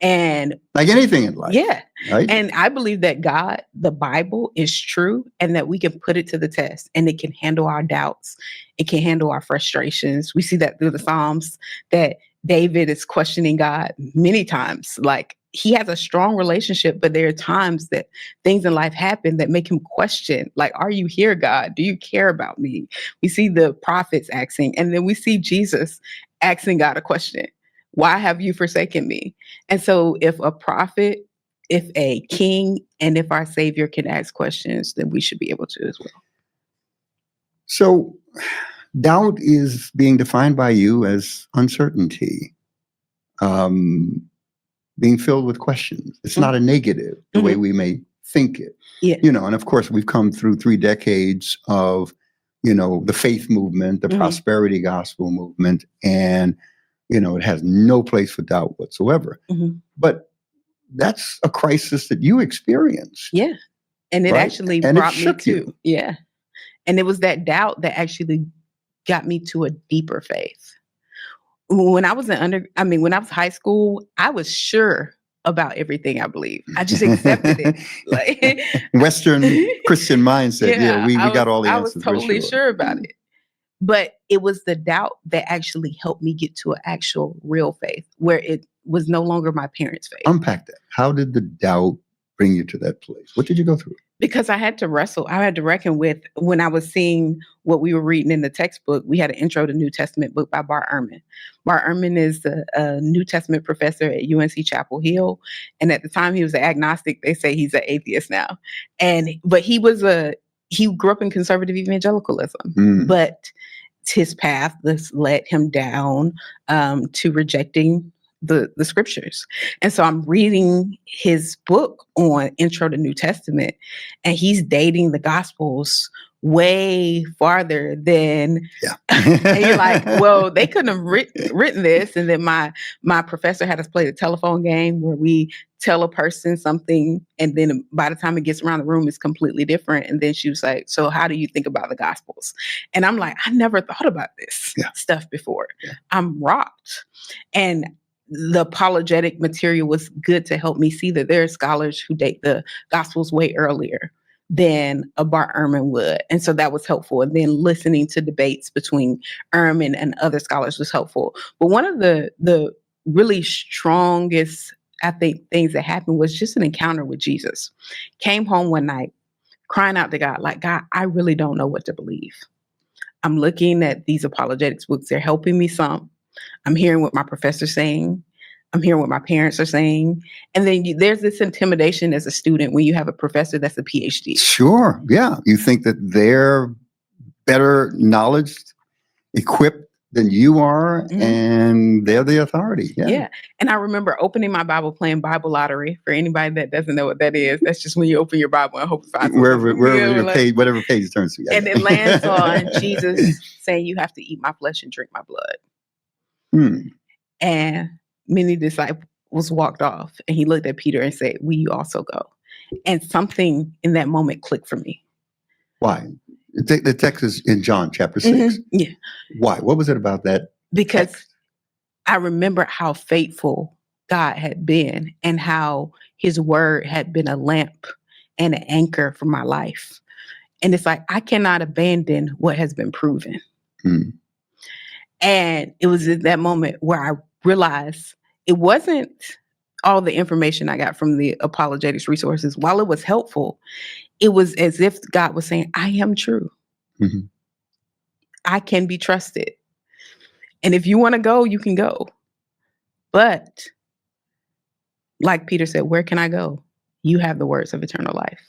And like anything in life. Yeah. Right? And I believe that God, the Bible, is true and that we can put it to the test and it can handle our doubts. It can handle our frustrations. We see that through the Psalms, that David is questioning God many times. Like, he has a strong relationship, but there are times that things in life happen that make him question, like, are you here, God? Do you care about me? We see the prophets asking, and then we see Jesus asking God a question. Why have you forsaken me? And so if a prophet, if a king, and if our Savior can ask questions, then we should be able to as well. So doubt is being defined by you as uncertainty, being filled with questions. It's not a negative the way we may think it. You know, and of course, we've come through 3 decades of, you know, the faith movement, the prosperity gospel movement, and, you know, it has no place for doubt whatsoever. But that's a crisis that you experienced. Yeah. And it actually brought me to, and it was that doubt that actually got me to a deeper faith. When I was when I was high school, I was sure about everything I believe. I just accepted it. Like Western Christian mindset. We got all the answers. I was totally sure about it. But it was the doubt that actually helped me get to an actual real faith where it was no longer my parents' faith. Unpack that. How did the doubt bring you to that place? What did you go through? Because I had to wrestle. I had to reckon with, when I was seeing what we were reading in the textbook, we had an Intro to New Testament book by Bart Ehrman. Bart Ehrman is a New Testament professor at UNC Chapel Hill. And at the time he was an agnostic. They say he's an atheist now. But he grew up in conservative evangelicalism. But his path led him down to rejecting the scriptures. And so I'm reading his book on Intro to New Testament, and he's dating the Gospels way farther than Yeah. and you're like, well, they couldn't have written this. And then my professor had us play the telephone game where we tell a person something, and then by the time it gets around the room, it's completely different. And then she was like, so how do you think about the Gospels? And I'm like, I never thought about this stuff before. Yeah. I'm rocked. And the apologetic material was good to help me see that there are scholars who date the Gospels way earlier than a Bart Ehrman would. And so that was helpful. And then listening to debates between Ehrman and other scholars was helpful. But one of the really strongest, I think, things that happened was just an encounter with Jesus. Came home one night crying out to God, like, God, I really don't know what to believe. I'm looking at these apologetics books. They're helping me some. I'm hearing what my professor's saying. I'm hearing what my parents are saying. And then there's this intimidation as a student when you have a professor that's a PhD. Sure. Yeah. You think that they're better knowledge equipped than you are, and they're the authority. Yeah. Yeah. And I remember opening my Bible, playing Bible lottery. For anybody that doesn't know what that is, that's just when you open your Bible and hope to find wherever your page, whatever page it turns to. And it lands on Jesus saying, you have to eat my flesh and drink my blood. And many disciples walked off, and he looked at Peter and said, will you also go? And something in that moment clicked for me. Why? The text is in John chapter 6. Yeah. Why? What was it about that? Because I remember how faithful God had been and how his word had been a lamp and an anchor for my life. And it's like, I cannot abandon what has been proven. And it was at that moment where I realized it wasn't all the information I got from the apologetics resources. While it was helpful, it was as if God was saying, I am true. I can be trusted. And if you want to go, you can go. But like Peter said, where can I go? You have the words of eternal life.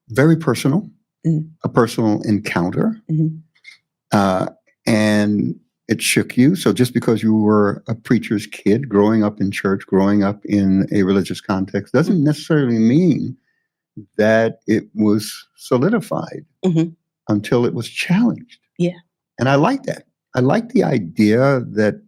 Very personal, a personal encounter. And it shook you. So just because you were a preacher's kid growing up in church, growing up in a religious context, doesn't necessarily mean that it was solidified until it was challenged. Yeah. And I like that. I like the idea that,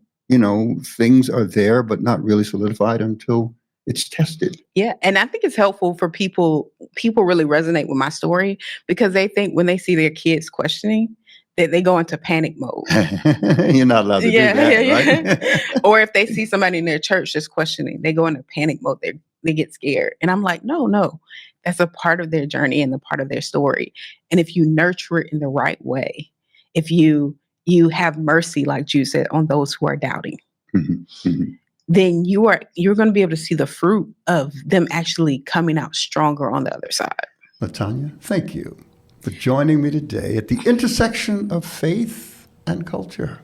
things are there, but not really solidified until it's tested. Yeah. And I think it's helpful for people really resonate with my story because they think when they see their kids questioning, that they go into panic mode. You're not allowed to do that, right? Or if they see somebody in their church just questioning, they go into panic mode. They get scared. And I'm like, no, that's a part of their journey and the part of their story. And if you nurture it in the right way, if you have mercy, like Jude said, on those who are doubting, then you're going to be able to see the fruit of them actually coming out stronger on the other side. Latanya, thank you for joining me today at the intersection of faith and culture.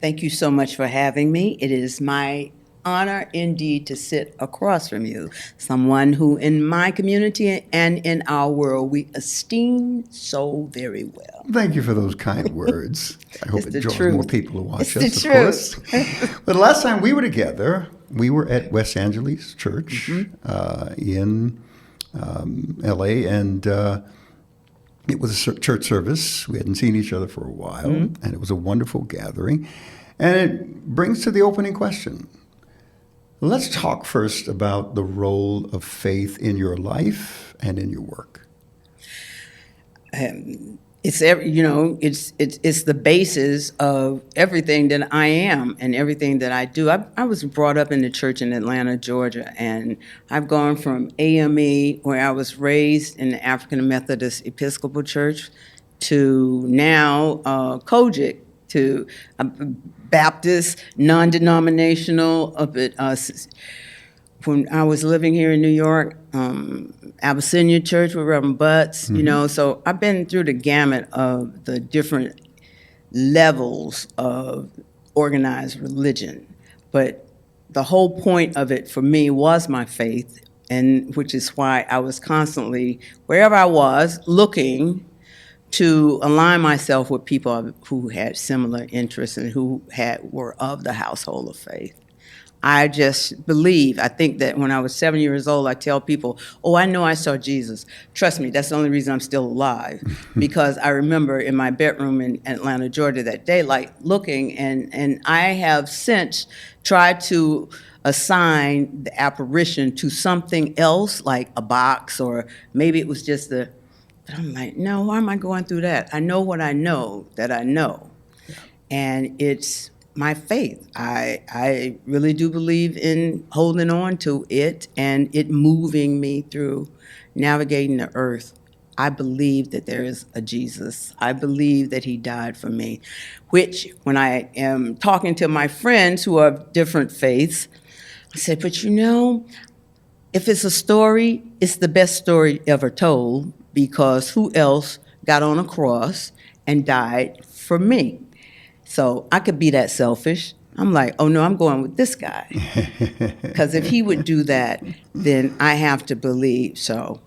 Thank you so much for having me. It is my honor indeed to sit across from you, someone who in my community and in our world we esteem so very well. Thank you for those kind words. I hope it draws more people to watch us, of course. But the last time we were together, we were at West Angeles Church in L.A., and it was a church service. We hadn't seen each other for a while, and it was a wonderful gathering. And it brings to the opening question. Let's talk first about the role of faith in your life and in your work. It's the basis of everything that I am and everything that I do. I was brought up in the church in Atlanta, Georgia, and I've gone from AME, where I was raised in the African Methodist Episcopal Church, to now Kojic, to Baptist, non-denominational, up at when I was living here in New York, Abyssinia Church with Reverend Butts, so I've been through the gamut of the different levels of organized religion. But the whole point of it for me was my faith, and which is why I was constantly, wherever I was, looking to align myself with people who had similar interests and who were of the household of faith. I just believe. I think that when I was 7 years old, I tell people, oh, I know I saw Jesus. Trust me, that's the only reason I'm still alive. Because I remember in my bedroom in Atlanta, Georgia that day, like looking, and I have since tried to assign the apparition to something else, like a box, or maybe it was just but I'm like, no, why am I going through that? I know what I know that I know. And it's my faith. I really do believe in holding on to it and it moving me through navigating the earth. I believe that there is a Jesus. I believe that he died for me, which when I am talking to my friends who are of different faiths, I said, but you know, if it's a story, it's the best story ever told, because who else got on a cross and died for me? So I could be that selfish. I'm like, oh no, I'm going with this guy. Because if he would do that, then I have to believe. So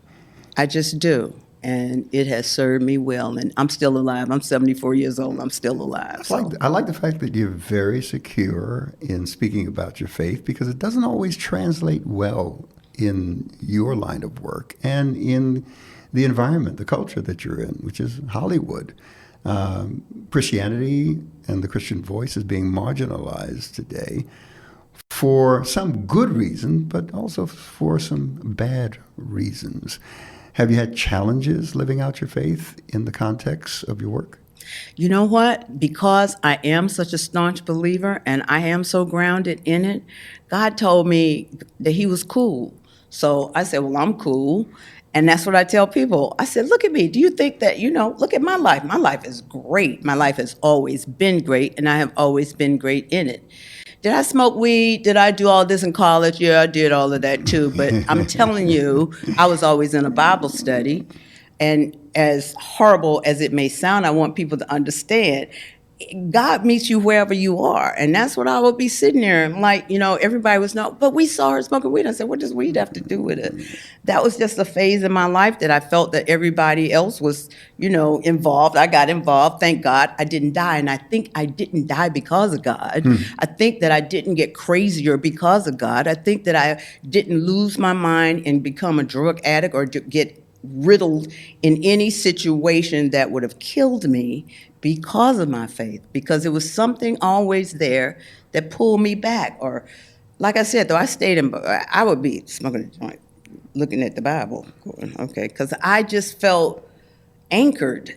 I just do. And it has served me well. And I'm still alive. I'm 74 years old. I'm still alive. I like the fact that you're very secure in speaking about your faith, because it doesn't always translate well in your line of work and in the environment, the culture that you're in, which is Hollywood. Christianity and the Christian voice is being marginalized today for some good reason, but also for some bad reasons. Have you had challenges living out your faith in the context of your work? You know what? Because I am such a staunch believer and I am so grounded in it, God told me that he was cool. So I said, well, I'm cool. And that's what I tell people. I said, look at me. Do you think that, look at my life. My life is great. My life has always been great, and I have always been great in it. Did I smoke weed? Did I do all this in college? Yeah, I did all of that too. But I'm telling you, I was always in a Bible study. And as horrible as it may sound, I want people to understand, God meets you wherever you are. And that's what I would be sitting there. And like, everybody was, no, but we saw her smoking weed. I said, what does weed have to do with it? That was just a phase in my life that I felt that everybody else was, involved. I got involved. Thank God I didn't die. And I think I didn't die because of God. I think that I didn't get crazier because of God. I think that I didn't lose my mind and become a drug addict or get riddled in any situation that would have killed me because of my faith, because it was something always there that pulled me back. Or, like I said, though, I would be smoking a joint, looking at the Bible, okay, because I just felt anchored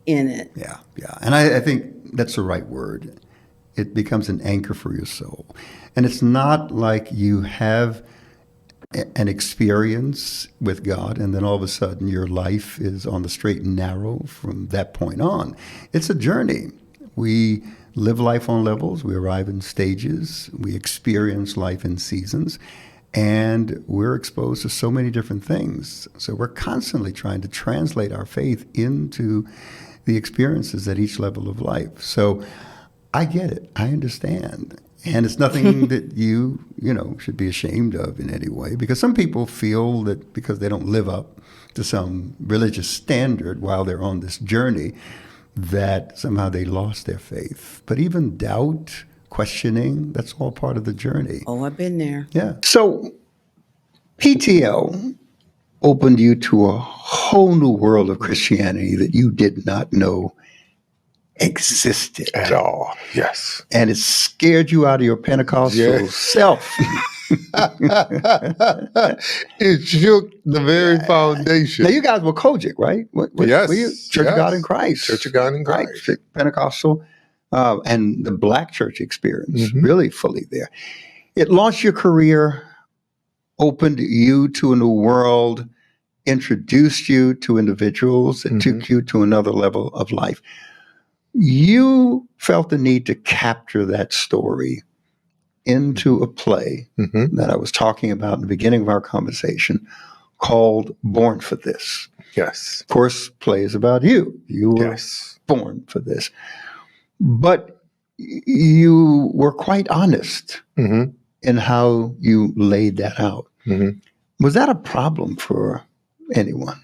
in it. Yeah. And I think that's the right word. It becomes an anchor for your soul. And it's not like you have an experience with God and then all of a sudden your life is on the straight and narrow from that point on. It's a journey. We live life on levels. We arrive in stages. We experience life in seasons. And we're exposed to so many different things. So we're constantly trying to translate our faith into the experiences at each level of life. So I get it. I understand. And it's nothing that you should be ashamed of in any way, because some people feel that because they don't live up to some religious standard while they're on this journey, that somehow they lost their faith. But even doubt, questioning, that's all part of the journey. Oh, I've been there. Yeah. So PTL opened you to a whole new world of Christianity that you did not know existed at all. Yes. And it scared you out of your Pentecostal self. It shook the very foundation. Now, you guys were Kojic, right? Yes. Were you? Church of God in Christ. Church of God in Christ. Right? Pentecostal and the Black church experience, really fully there. It launched your career, opened you to a new world, introduced you to individuals, and took you to another level of life. You felt the need to capture that story into a play that I was talking about in the beginning of our conversation called Born for This. Yes. Of course, play is about you. You were born for this. But you were quite honest in how you laid that out. Was that a problem for anyone?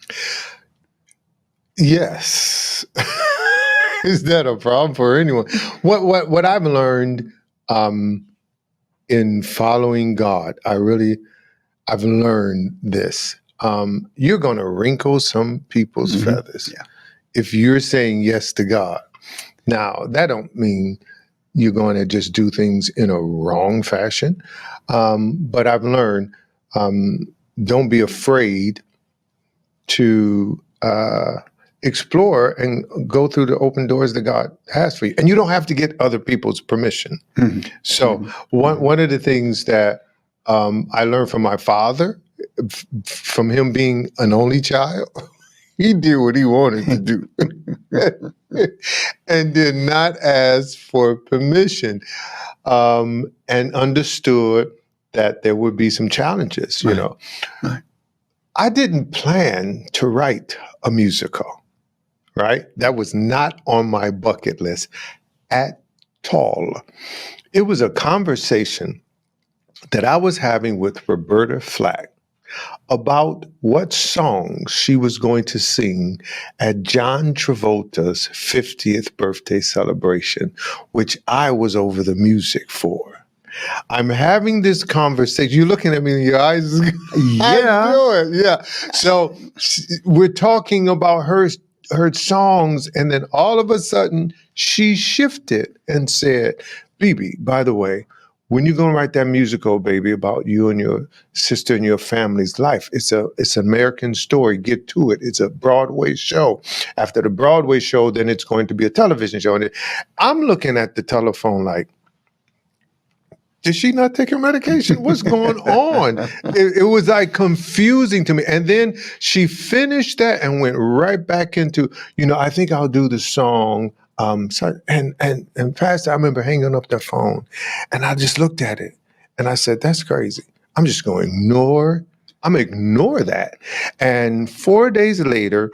Yes. Is that a problem for anyone? What I've learned in following God, I've learned this. You're going to wrinkle some people's feathers if you're saying yes to God. Now, that don't mean you're going to just do things in a wrong fashion. But I've learned, don't be afraid to explore and go through the open doors that God has for you. And you don't have to get other people's permission. So one of the things that I learned from my father, from him being an only child, he did what he wanted to do and did not ask for permission, and understood that there would be some challenges, you know. I didn't plan to write a musical, right? That was not on my bucket list at all. It was a conversation that I was having with Roberta Flack about what songs she was going to sing at John Travolta's 50th birthday celebration, which I was over the music for. I'm having this conversation. You're looking at me in your eyes. Yeah. Yeah. So we're talking about her songs, and then all of a sudden she shifted and said, BeBe, by the way, when you're going to write that musical, baby, about you and your sister and your family's life, it's an American story. Get to it. It's a Broadway show. After the Broadway show, then it's going to be a television show. And I'm looking at the telephone like, did she not take her medication? What's going on? It was like confusing to me. And then she finished that and went right back into, I think I'll do the song. And Pastor, I remember hanging up the phone and I just looked at it and I said, that's crazy. I'm just going to ignore that. And 4 days later,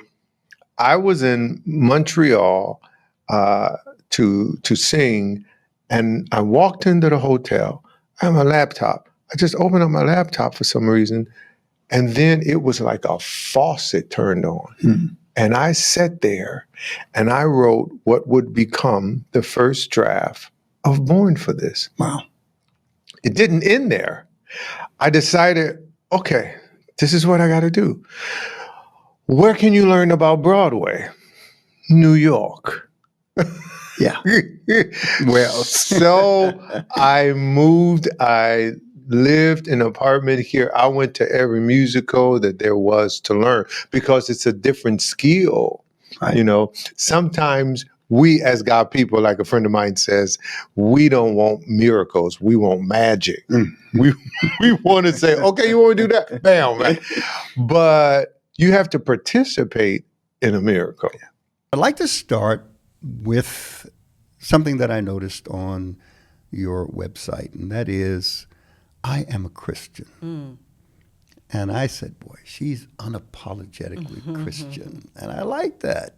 I was in Montreal to sing, and I walked into the hotel. I have my laptop. I just opened up my laptop for some reason, and then it was like a faucet turned on. And I sat there and I wrote what would become the first draft of Born for This. Wow. It didn't end there. I decided, okay, this is what I got to do. Where can you learn about Broadway? New York. Yeah. Well, so I moved. I lived in an apartment here. I went to every musical that there was to learn because it's a different skill. Right. Sometimes we as God people, like a friend of mine says, we don't want miracles. We want magic. We want to say, okay, you want to do that? Bam, man. But you have to participate in a miracle. I'd like to start with something that I noticed on your website, and that is, I am a Christian. And I said, boy, she's unapologetically Christian. And I like that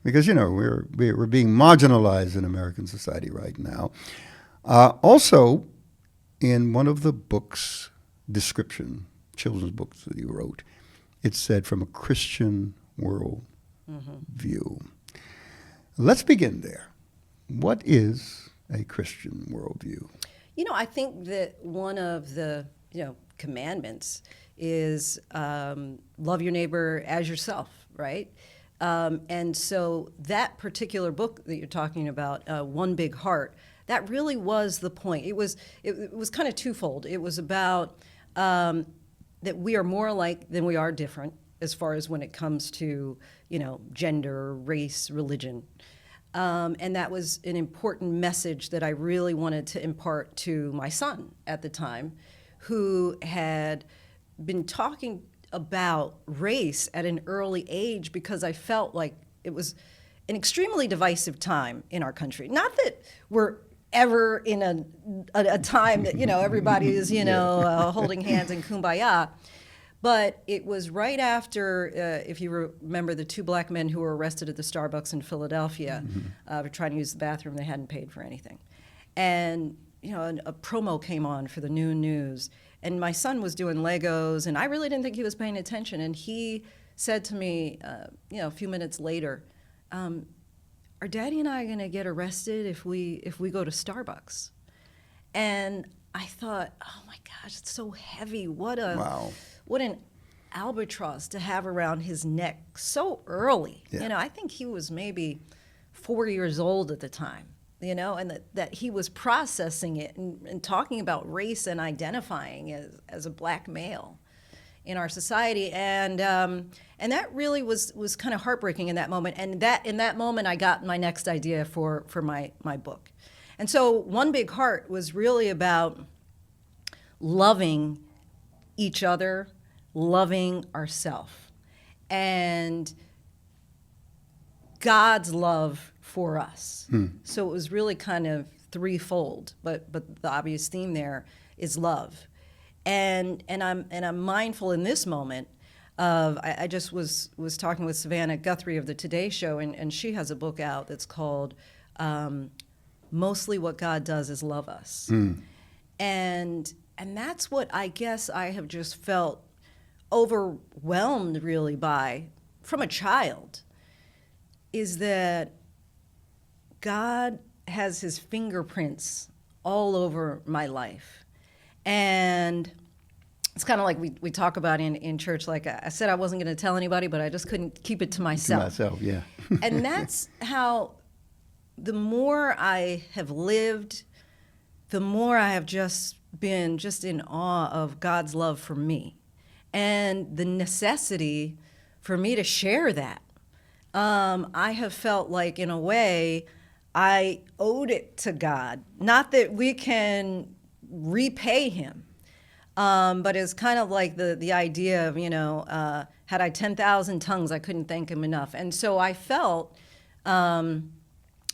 because, we're being marginalized in American society right now. Also, in one of the books, children's books that you wrote, it said from a Christian world view. Let's begin there. What is a Christian worldview? I think that one of the commandments is love your neighbor as yourself, right? And so that particular book that you're talking about, One Big Heart, that really was the point. It was kind of twofold. It was about that we are more alike than we are different, as far as when it comes to gender, race, religion. And that was an important message that I really wanted to impart to my son at the time, who had been talking about race at an early age because I felt like it was an extremely divisive time in our country. Not that we're ever in a time that, everybody is, holding hands and kumbaya. But it was right after, if you remember, the two black men who were arrested at the Starbucks in Philadelphia for trying to use the bathroom. They hadn't paid for anything. And, a promo came on for the noon news. And my son was doing Legos, and I really didn't think he was paying attention. And he said to me, a few minutes later, are Daddy and I going to get arrested if we go to Starbucks? And I thought, oh my gosh, it's so heavy. What an albatross to have around his neck so early. Yeah. I think he was maybe 4 years old at the time, and that he was processing it and talking about race and identifying as a black male in our society. And that really was kind of heartbreaking in that moment. And in that moment, I got my next idea for my book. And so One Big Heart was really about loving each other, loving ourselves, and God's love for us. So it was really kind of threefold, but the obvious theme there is love. And I'm mindful in this moment of, I just was talking with Savannah Guthrie of the Today Show, and she has a book out that's called Mostly What God Does Is Love Us. And that's what I guess I have just felt overwhelmed really by from a child, is that God has his fingerprints all over my life. And it's kind of like we talk about in church, like I said I wasn't going to tell anybody, but I just couldn't keep it to myself. Yeah. And that's how, the more I have lived, the more I have just been in awe of God's love for me and the necessity for me to share that. I have felt like, in a way, I owed it to God. Not that we can repay him, but it's kind of like the idea of, had I 10,000 tongues, I couldn't thank him enough. And so I felt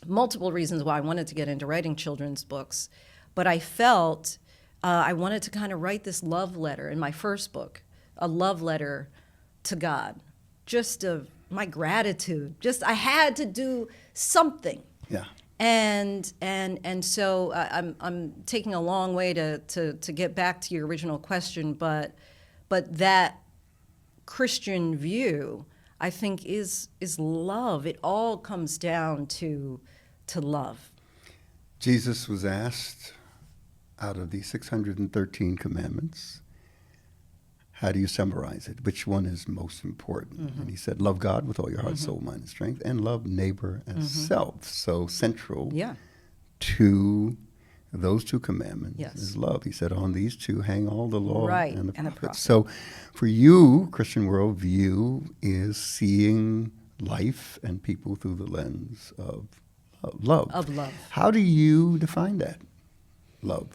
multiple reasons why I wanted to get into writing children's books, but I felt I wanted to kind of write this love letter in my first book, a love letter to God, just of my gratitude. Just I had to do something. Yeah. And so I'm taking a long way to get back to your original question, but that Christian view, I think, is love. It all comes down to love. Jesus was asked, out of the 613 commandments, how do you summarize it? Which one is most important? And he said, love God with all your heart, soul, mind, and strength, and love neighbor as self. So central to those two commandments is love. He said, on these two hang all the law and the prophets. So for you, Christian worldview is seeing life and people through the lens of love. Of love. How do you define that, love?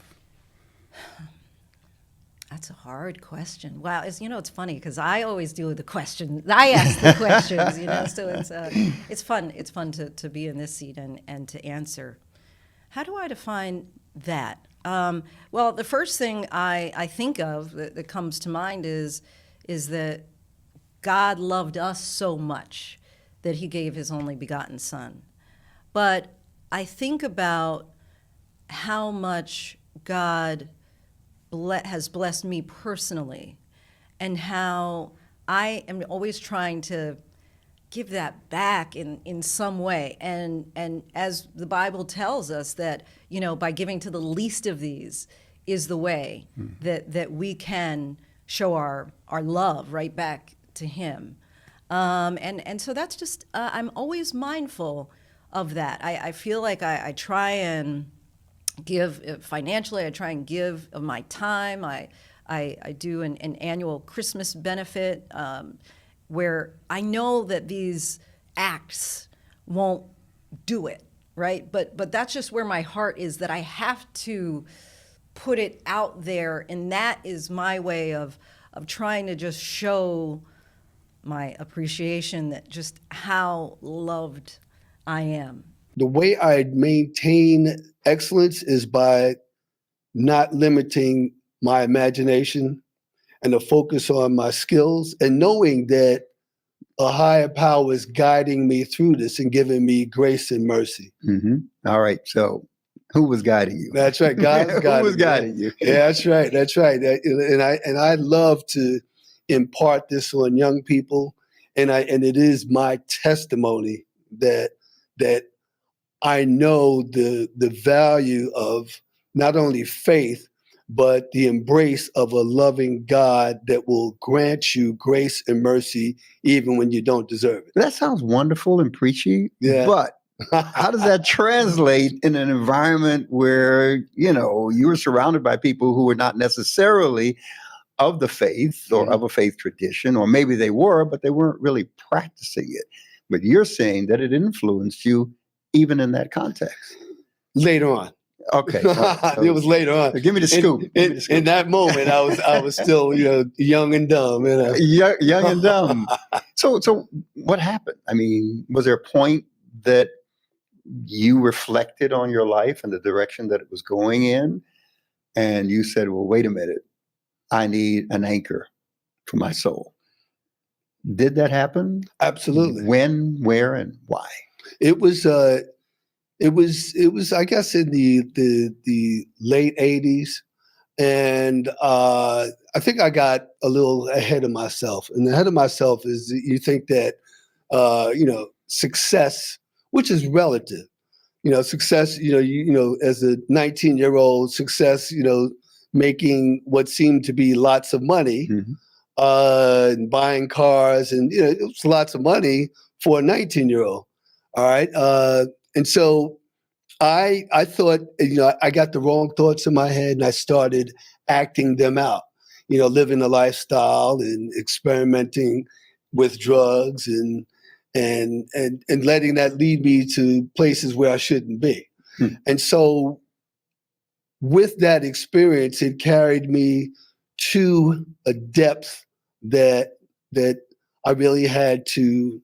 That's a hard question. Wow, it's funny because I always do the question. I ask the questions, So it's fun. It's fun to be in this seat and to answer. How do I define that? Well, the first thing I think of that comes to mind is that God loved us so much that he gave his only begotten son. But I think about how much God has blessed me personally, and how I am always trying to give that back in some way. And as the Bible tells us that, by giving to the least of these is the way that we can show our love right back to him. And so that's just, I'm always mindful of that. I feel like I try and give financially. I try and give of my time. I do an annual Christmas benefit where I know that these acts won't do it, right? But that's just where my heart is, that I have to put it out there, and that is my way of trying to just show my appreciation, that just how loved I am. The way I maintain excellence is by not limiting my imagination and to focus on my skills, and knowing that a higher power is guiding me through this and giving me grace and mercy. All right. So who was guiding you? That's right. God's guiding Who was guiding you? Yeah, that's right. That's right. And I love to impart this on young people. And it is my testimony that I know the value of not only faith, but the embrace of a loving God that will grant you grace and mercy even when you don't deserve it. That sounds wonderful and preachy, Yeah. but how does that translate in an environment where, you were surrounded by people who were not necessarily of the faith or of a faith tradition, or maybe they were, but they weren't really practicing it. But you're saying that it influenced you even in that context. Later on. Okay. It was later on. Give me the scoop. In that moment, I was still, young and dumb. Young and dumb. So what happened? I mean, was there a point that you reflected on your life and the direction that it was going in, and you said, well, wait a minute, I need an anchor for my soul? Did that happen? Absolutely. When, where, and why? It was I guess in the late 80s, and I think I got a little ahead of myself. And ahead of myself is you think that success, which is relative, success, as a 19-year-old, success, making what seemed to be lots of money, and buying cars, and it was lots of money for a 19-year-old. All right. And so I thought, I got the wrong thoughts in my head, and I started acting them out, living a lifestyle and experimenting with drugs and letting that lead me to places where I shouldn't be. And so with that experience, it carried me to a depth that I really had to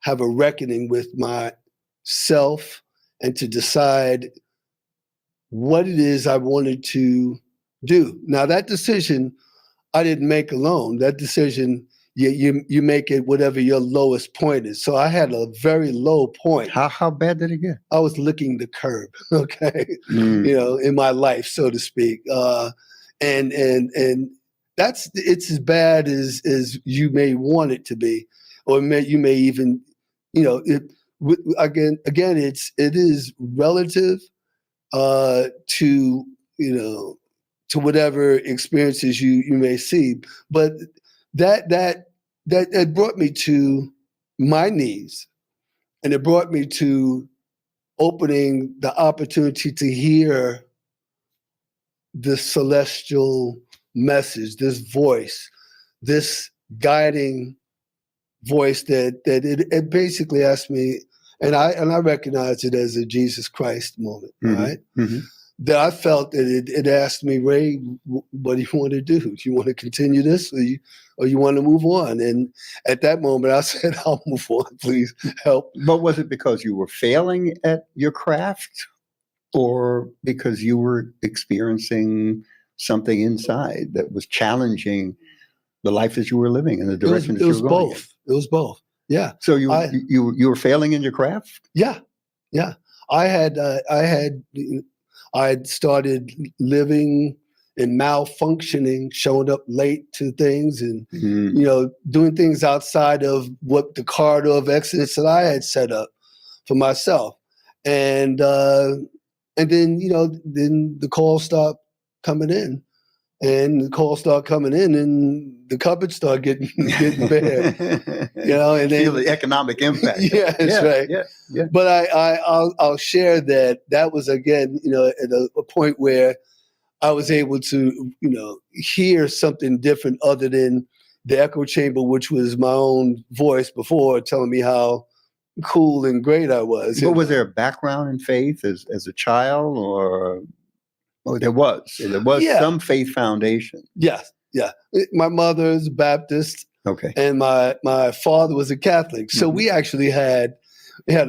have a reckoning with myself and to decide what it is I wanted to do. Now, that decision I didn't make alone. That decision, you make it whatever your lowest point is. So I had a very low point. How bad did it get? I was licking the curb, okay, in my life, so to speak. And it's as bad as you may want it to be, or you may even, it is relative to whatever experiences you may see, but that it brought me to my knees, and it brought me to opening the opportunity to hear this celestial message, this voice, this guiding voice that it basically asked me, and I recognized it as a Jesus Christ moment, right? That I felt that it asked me, Ray, what do you want to do? Do you want to continue this, or you want to move on? And at that moment, I said, I'll move on, please help. But was it because you were failing at your craft, or because you were experiencing something inside that was challenging the life that you were living and the direction that you were going in? It was both. Yeah. So you were failing in your craft? Yeah. I had started living and malfunctioning, showing up late to things, and doing things outside of what the corridor of excellence that I had set up for myself. And then then the calls stopped coming in. And the calls start coming in, and the cupboards start getting bare. And then feel the economic impact. Yeah, that's right. Yeah. But I'll share that was again, at a point where I was able to, hear something different other than the echo chamber, which was my own voice before telling me how cool and great I was. But was there a background in faith as a child, or? Oh, there was. Some faith foundation. Yes, yeah. My mother's Baptist. Okay. And my father was a Catholic. So we actually had a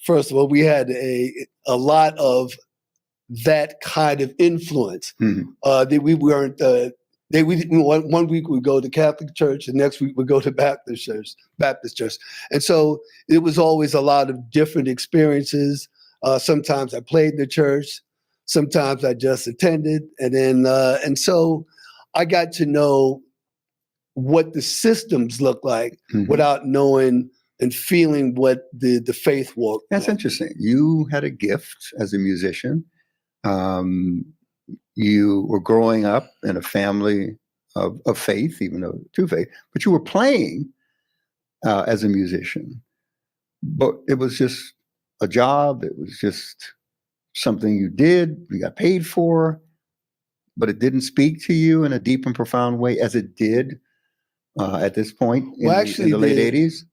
first of all, we had a lot of that kind of influence. That we weren't. One week we'd go to Catholic church, the next week we'd go to Baptist church. And so it was always a lot of different experiences. Sometimes I played in the church, sometimes I just attended. And so I got to know what the systems look like without knowing and feeling what the faith walk. That's interesting. You had a gift as a musician. You were growing up in a family of faith, even though to faith, but you were playing as a musician. But it was just a job. It was just something you did, you got paid for, but it didn't speak to you in a deep and profound way as it did at this point in the late 80s?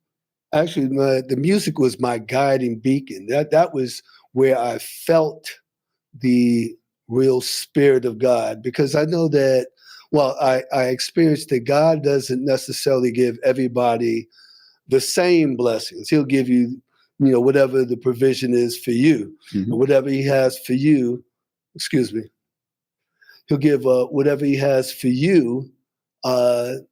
Actually, the music was my guiding beacon. That was where I felt the real spirit of God, because I know that, well, I experienced that God doesn't necessarily give everybody the same blessings. He'll give you, whatever the provision is for you, Mm-hmm. whatever he has for you. Excuse me. He'll give whatever he has for you, and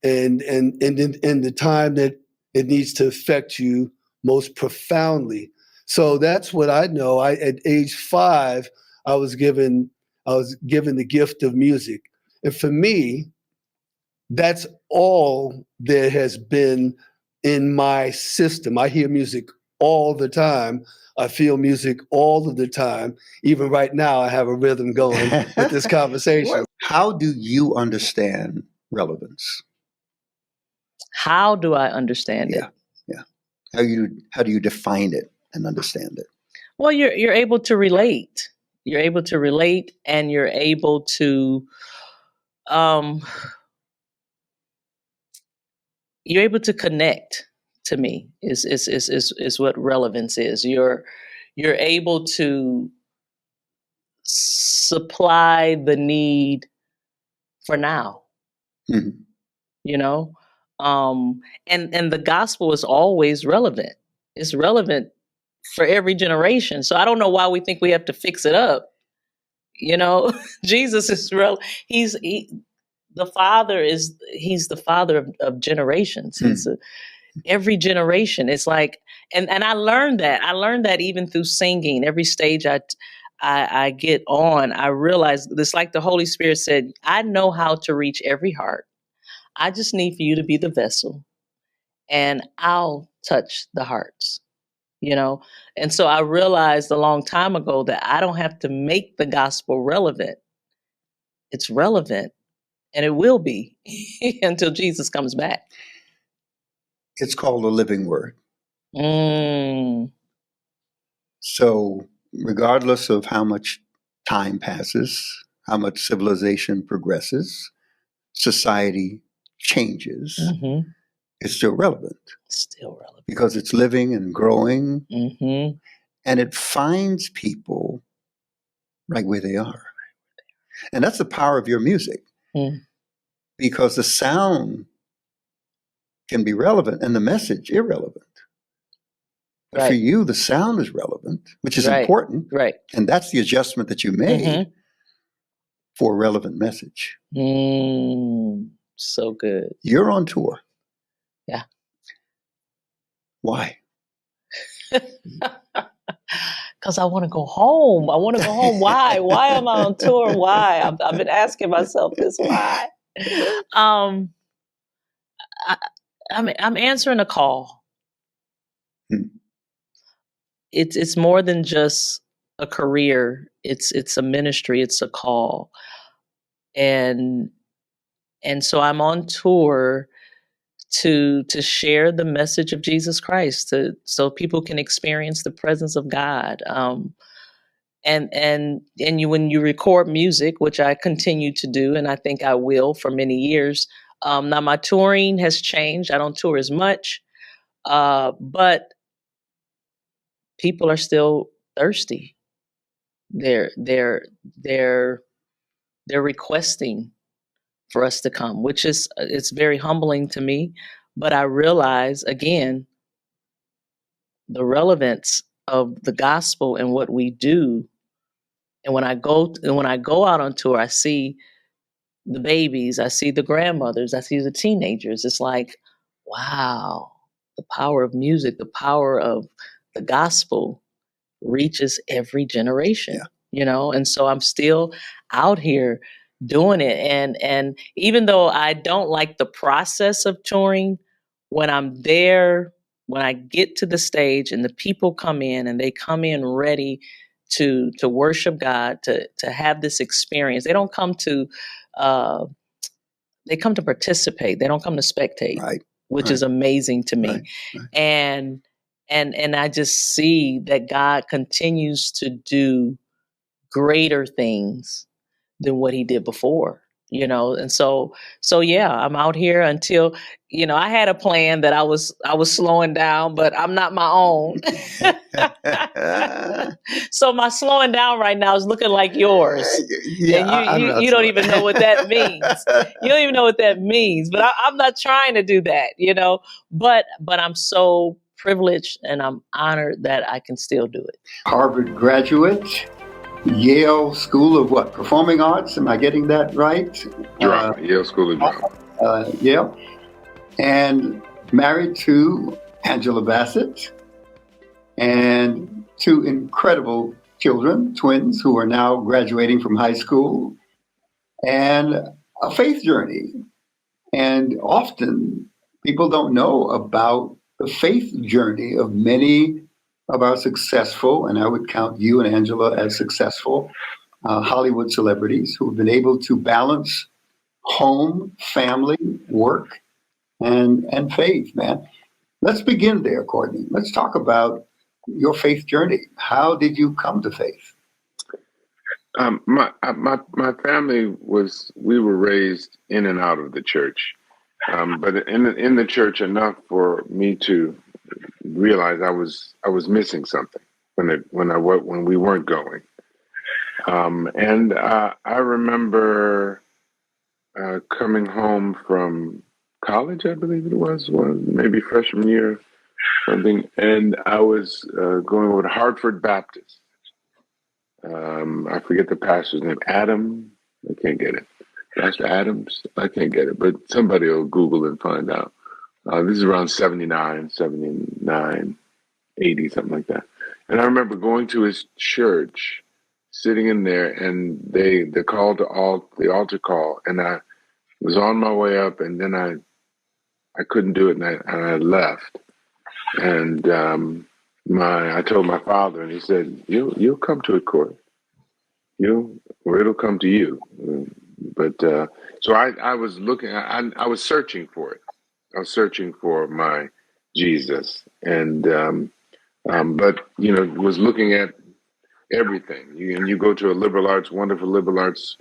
in the time that it needs to affect you most profoundly. So that's what I know. At age 5, I was given the gift of music, and for me, that's all there has been in my system. I hear music all the time. I feel music all of the time. Even right now, I have a rhythm going with this conversation. How do you understand relevance? How do I understand it? Yeah. How do you define it and understand it? Well, you're able to relate. You're able to relate, and you're able to connect. To me, is what relevance is. You're able to supply the need for now. Mm-hmm. And the gospel is always relevant. It's relevant for every generation. So I don't know why we think we have to fix it up. Jesus is he's the father of generations. Mm-hmm. Every generation. It's like, and I learned that even through singing. Every stage I get on, I realize it's like the Holy Spirit said, I know how to reach every heart. I just need for you to be the vessel, and I'll touch the hearts, And so I realized a long time ago that I don't have to make the gospel relevant. It's relevant, and it will be until Jesus comes back. It's called a living word. Mm. So regardless of how much time passes, how much civilization progresses, society changes, Mm-hmm. It's still relevant. Still relevant. Because it's living and growing, mm-hmm. and it finds people right where they are. And that's the power of your music. Mm. Because the sound can be relevant and the message irrelevant. But Right. for you, the sound is relevant, which is Right. important. Right. And that's the adjustment that you made Mm-hmm. for a relevant message. So good. You're on tour. Yeah. Why? Because I want to go home. I want to go home. Why? Why am I on tour? Why? I've been asking myself this. Why? I'm answering a call. It's more than just a career. It's a ministry. It's a call. And so I'm on tour to share the message of Jesus Christ, so people can experience the presence of God. And when you record music, which I continue to do, and I think I will for many years. Now my touring has changed. I don't tour as much, but people are still thirsty. They're requesting for us to come, which is, it's very humbling to me. But I realize again the relevance of the gospel and what we do. And when I go out on tour, I see the babies, I see the grandmothers, I see the teenagers. It's like, wow, the power of music, the power of the gospel reaches every generation. And so I'm still out here doing it. And even though I don't like the process of touring, when I'm there when I get to the stage and the people come in and they come in ready to worship God, to have this experience. They don't come to they come to participate. They don't come to spectate, Right. which Right. is amazing to me. Right. Right. And I just see that God continues to do greater things than what he did before, and so yeah, I'm out here until, I had a plan that I was slowing down, but I'm not my own. So my slowing down right now is looking like yours. Yeah, And I'm not you don't sorry. even know what that means. You don't even know what that means, but I'm not trying to do that, but I'm so privileged and I'm honored that I can still do it. Harvard graduate, Yale School of what? Performing Arts? Am I getting that right? Drama, Yale School of Drama. Yale. And married to Angela Bassett, and two incredible children, twins, who are now graduating from high school, and a faith journey. And often people don't know about the faith journey of many of our successful, and I would count you and Angela as successful, Hollywood celebrities who have been able to balance home, family, work, and faith, man. Let's begin there, Courtney. Let's talk about your faith journey. How did you come to faith? My family we were raised in and out of the church, but in the church enough for me to realize I was missing something when we weren't going. And I remember coming home from college, I believe it was maybe freshman year, something, and I was going over to Hartford Baptist. I forget the pastor's name. Adam, I can't get it. Pastor Adams, I can't get it, but somebody will Google and find out. This is around 79, 80, something like that. And I remember going to his church, sitting in there, and the altar call, and I was on my way up, and then I couldn't do it, and I left. And I told my father, and he said, "You'll come to it, Court. Or it'll come to you." But so I was looking. I was searching for it. I was searching for my Jesus, and but was looking at everything. You go to a wonderful liberal arts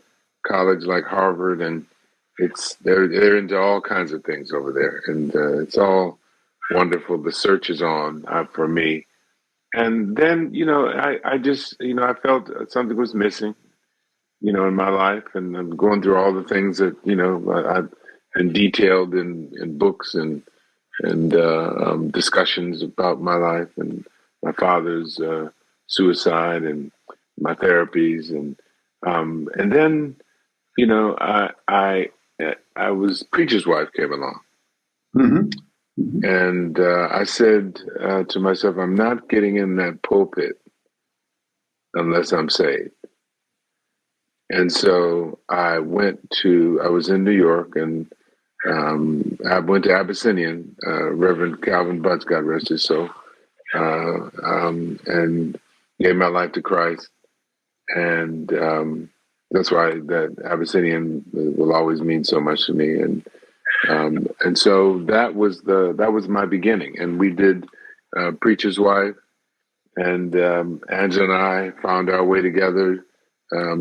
college like Harvard, and they're into all kinds of things over there, and it's all wonderful. The search is on for me, and then I just I felt something was missing, in my life, and I'm going through all the things that I've been detailed in books and discussions about my life and my father's suicide and my therapies, and then I was preacher's wife came along. Mm-hmm. And I said to myself, I'm not getting in that pulpit unless I'm saved. And so I was in New York, and I went to Abyssinian, Reverend Calvin Butts, God rest his soul, and gave my life to Christ. And that's why that Abyssinian will always mean so much to me. And so that was my beginning. And we did Preacher's Wife, and Angela and I found our way together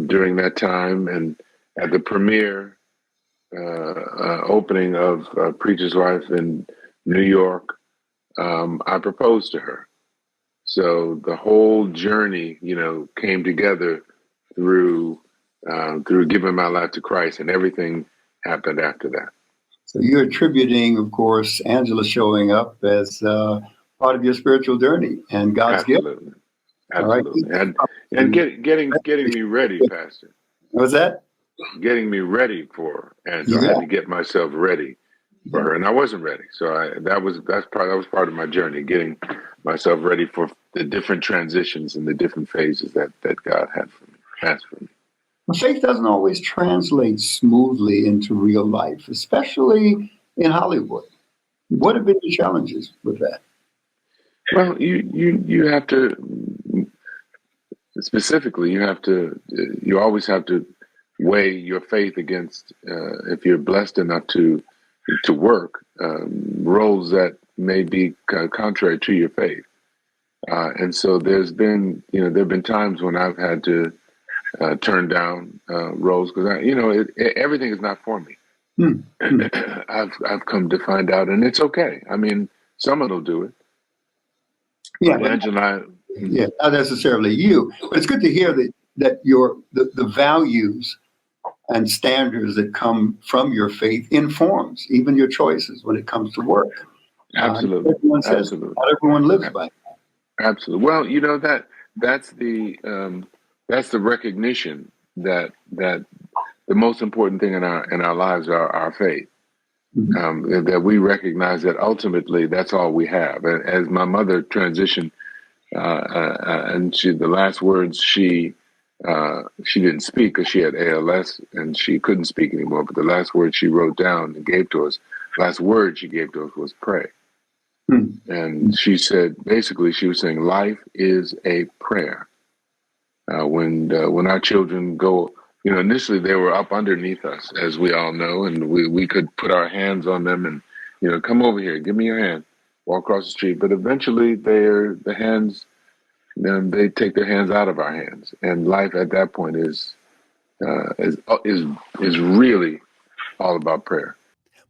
during that time. And at the premiere opening of Preacher's Wife in New York, I proposed to her. So the whole journey, came together through giving my life to Christ, and everything happened after that. So you're attributing, of course, Angela showing up as part of your spiritual journey and God's gift. Absolutely. All right. And getting me ready, Pastor. What's that? Getting me ready for Angela. I had to get myself ready for her, and I wasn't ready. So that was part of my journey, getting myself ready for the different transitions and the different phases that God has for me. Well, faith doesn't always translate smoothly into real life, especially in Hollywood. What have been the challenges with that? Well, you have to specifically. You always have to weigh your faith against if you're blessed enough to work roles that may be contrary to your faith. And so there have been times when I've had to turn down roles because everything is not for me. I've come to find out, and it's okay. I mean, someone will do it. Yeah, but Angela, yeah, not necessarily you, but it's good to hear that the values and standards that come from your faith informs even your choices when it comes to work. Absolutely, everyone says absolutely. not everyone lives by it. Absolutely. Well, that's the recognition that the most important thing in our lives are our faith. That we recognize that ultimately that's all we have. And as my mother transitioned, and the last words she didn't speak because she had ALS and she couldn't speak anymore. But the last word she wrote down and gave to us, last word she gave to us was pray. And she said, basically, she was saying, life is a prayer. When our children go, initially they were up underneath us, as we all know, and we could put our hands on them and, come over here, give me your hand, walk across the street. But eventually they take their hands out of our hands, and life at that point is really all about prayer.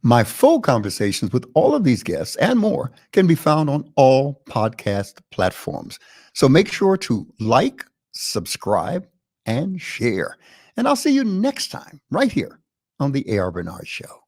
My full conversations with all of these guests and more can be found on all podcast platforms. So make sure to like, subscribe, and share. And I'll see you next time right here on The A.R. Bernard Show.